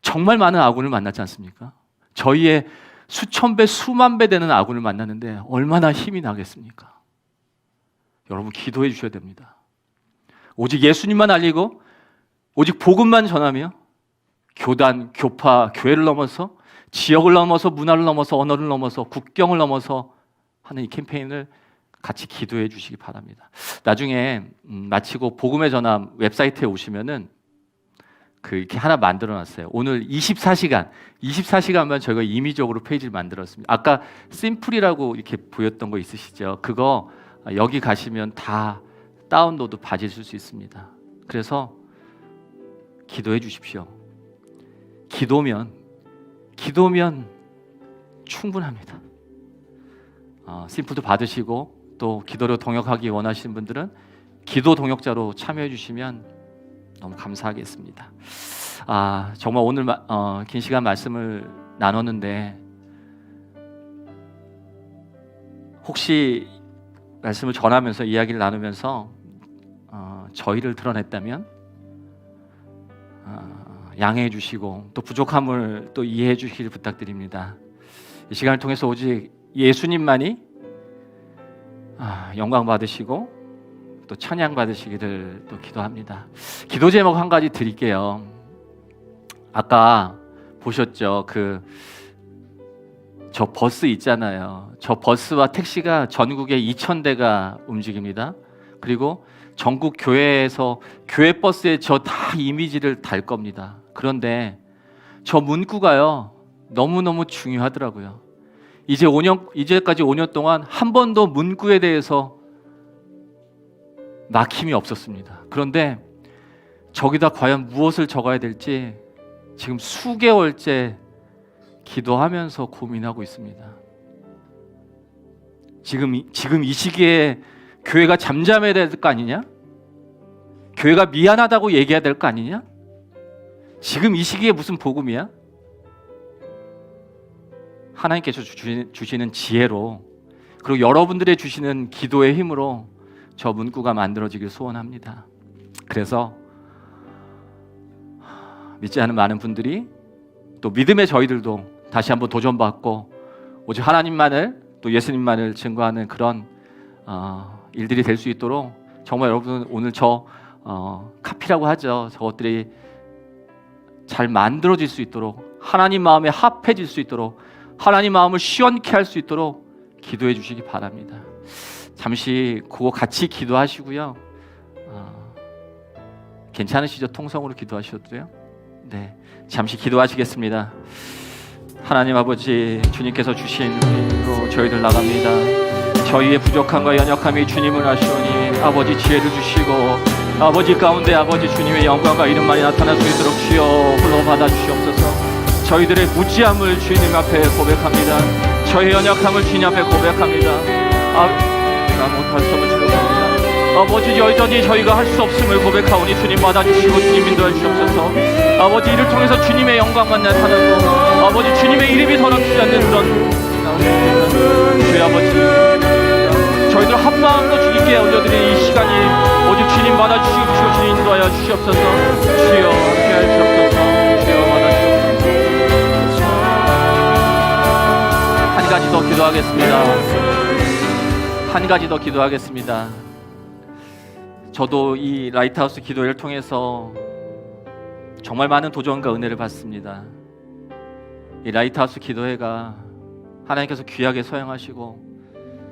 정말 많은 아군을 만났지 않습니까? 저희의 수천 배, 수만 배 되는 아군을 만났는데 얼마나 힘이 나겠습니까? 여러분 기도해 주셔야 됩니다. 오직 예수님만 알리고 오직 복음만 전하며 교단, 교파, 교회를 넘어서 지역을 넘어서 문화를 넘어서 언어를 넘어서 국경을 넘어서 하는 이 캠페인을 같이 기도해 주시기 바랍니다. 나중에 마치고 복음의 전함 웹사이트에 오시면은 이렇게 하나 만들어 놨어요. 오늘 24시간만 저희가 임의적으로 페이지를 만들었습니다. 아까 심플이라고 이렇게 보였던 거 있으시죠? 그거 여기 가시면 다 다운로드 받으실 수 있습니다. 그래서 기도해 주십시오. 기도면 충분합니다. 심플도 받으시고 또 기도로 동역하기 원하시는 분들은 기도 동역자로 참여해 주시면 너무 감사하겠습니다. 정말 오늘 긴 시간 말씀을 나눴는데 혹시 말씀을 전하면서 이야기를 나누면서 저희를 드러냈다면 양해해 주시고 또 부족함을 또 이해해 주시길 부탁드립니다. 이 시간을 통해서 오직 예수님만이 영광 받으시고 또 찬양 받으시기를 또 기도합니다. 기도 제목 한 가지 드릴게요. 아까 보셨죠? 저 버스 있잖아요. 저 버스와 택시가 전국에 2,000대가 움직입니다. 그리고 전국 교회에서 교회 버스에 저 다 이미지를 달 겁니다. 그런데 저 문구가요 너무너무 중요하더라고요. 이제까지 5년 동안 한 번도 문구에 대해서 막힘이 없었습니다. 그런데 저기다 과연 무엇을 적어야 될지 지금 수개월째 기도하면서 고민하고 있습니다. 지금 이 시기에 교회가 잠잠해야 될 거 아니냐? 교회가 미안하다고 얘기해야 될 거 아니냐? 지금 이 시기에 무슨 복음이야? 하나님께서 주시는 지혜로 그리고 여러분들의 주시는 기도의 힘으로 저 문구가 만들어지길 소원합니다. 그래서 믿지 않은 많은 분들이 또 믿음의 저희들도 다시 한번 도전받고 오직 하나님만을 또 예수님만을 증거하는 그런 일들이 될 수 있도록 정말 여러분 오늘 저 카피라고 하죠. 저것들이 잘 만들어질 수 있도록 하나님 마음에 합해질 수 있도록 하나님 마음을 시원케 할 수 있도록 기도해 주시기 바랍니다. 잠시 그거 같이 기도하시고요. 괜찮으시죠? 통성으로 기도하셔도요. 네, 잠시 기도하시겠습니다. 하나님 아버지, 주님께서 주신 힘으로 저희들 나갑니다. 저희의 부족함과 연약함이 주님을 아시오니 아버지 지혜를 주시고 아버지 가운데 아버지 주님의 영광과 이름만이 나타날 수 있도록 주여 불러받아 주시옵소서. 저희들의 무지함을 주님 앞에 고백합니다. 저희 연약함을 주님 앞에 고백합니다. 나 못할 점을 주옵소서. 아버지 여전히 저희가 할 수 없음을 고백하오니 주님 받아주시고 주님 인도해 주옵소서. 아버지 이를 통해서 주님의 영광만 나타나고 아버지 주님의 이름이 더럽히지 않는 그런 주의 아버지 저희들 한 마음으로 주님께 올려드리는 이 시간이 오직 주님 받아주시고 주님 인도하여 주시옵소서. 주여 함께 하시옵소서. 주여 받아주시옵소서. 한 가지 더 기도하겠습니다. 한 가지 더 기도하겠습니다. 저도 이 라이트하우스 기도회를 통해서 정말 많은 도전과 은혜를 받습니다. 이 라이트하우스 기도회가 하나님께서 귀하게 사용하시고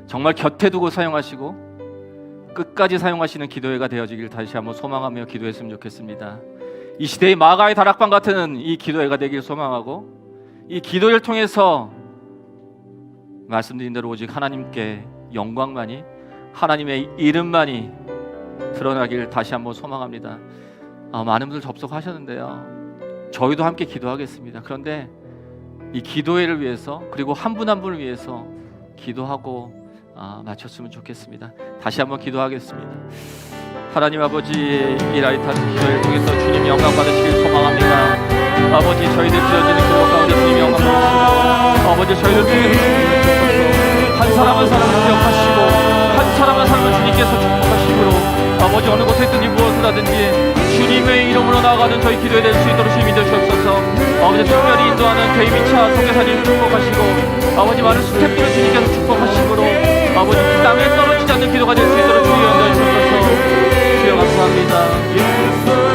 정말 곁에 두고 사용하시고 끝까지 사용하시는 기도회가 되어지길 다시 한번 소망하며 기도했으면 좋겠습니다. 이 시대의 마가의 다락방 같은 이 기도회가 되길 소망하고 이 기도회를 통해서 말씀드린 대로 오직 하나님께 영광만이 하나님의 이름만이 드러나길 다시 한번 소망합니다. 많은 분들 접속하셨는데요. 저희도 함께 기도하겠습니다. 그런데 이 기도회를 위해서 그리고 한 분 한 분을 위해서 기도하고 마쳤으면 좋겠습니다. 다시 한번 기도하겠습니다. 하나님 아버지 이 라이트하우스 기도회를 통해서 주님 영광 받으시길 소망합니다. 아버지 저희들 지어지는 기도 가운데 주님이 영광을 주시고 아버지 저희들 통해서 한 사람 한 사람을 기억하시고 한 사람 한 사람을 주님께서 축복하시므로 아버지 어느 곳에 있든지 무엇을 하든지 주님의 이름으로 나아가는 저희 기도에 될 수 있도록 주님 인도하시옵소서. 아버지 특별히 인도하는 데이비차 선교사님 축복하시고 아버지 많은 스태프들을 주님께서 축복하시므로 아버지 그 땅에 떨어지지 않는 기도가 될 수 있도록 주여 인도하시옵소서. 주여 감사합니다.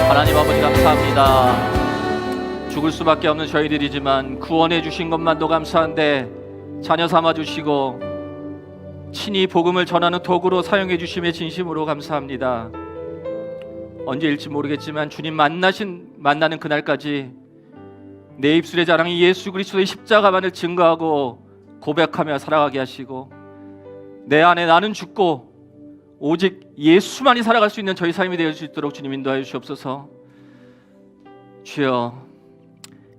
하나님 아버지 감사합니다. 죽을 수밖에 없는 저희들이지만 구원해 주신 것만도 감사한데 자녀 삼아 주시고 친히 복음을 전하는 도구로 사용해 주심에 진심으로 감사합니다. 언제일지 모르겠지만 주님 만나는 그날까지 내 입술의 자랑이 예수 그리스도의 십자가만을 증거하고 고백하며 살아가게 하시고 내 안에 나는 죽고 오직 예수만이 살아갈 수 있는 저희 삶이 되어 수 있도록 주님 인도하여 주시옵소서. 주여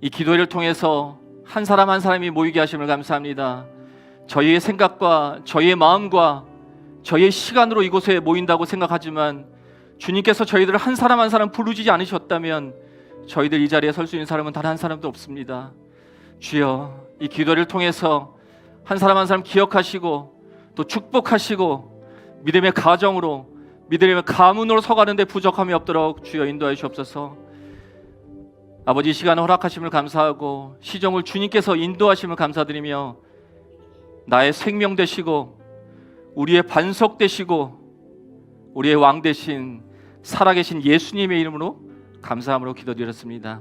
이 기도를 통해서 한 사람 한 사람이 모이게 하심을 감사합니다. 저희의 생각과 저희의 마음과 저희의 시간으로 이곳에 모인다고 생각하지만 주님께서 저희들을 한 사람 한 사람 부르지 않으셨다면 저희들 이 자리에 설 수 있는 사람은 단 한 사람도 없습니다. 주여 이 기도를 통해서 한 사람 한 사람 기억하시고 또 축복하시고 믿음의 가정으로 믿음의 가문으로 서가는 데 부족함이 없도록 주여 인도하여 주옵소서. 아버지 이 시간을 허락하심을 감사하고 시종을 주님께서 인도하심을 감사드리며 나의 생명 되시고 우리의 반석 되시고 우리의 왕 되신 살아계신 예수님의 이름으로 감사함으로 기도드렸습니다.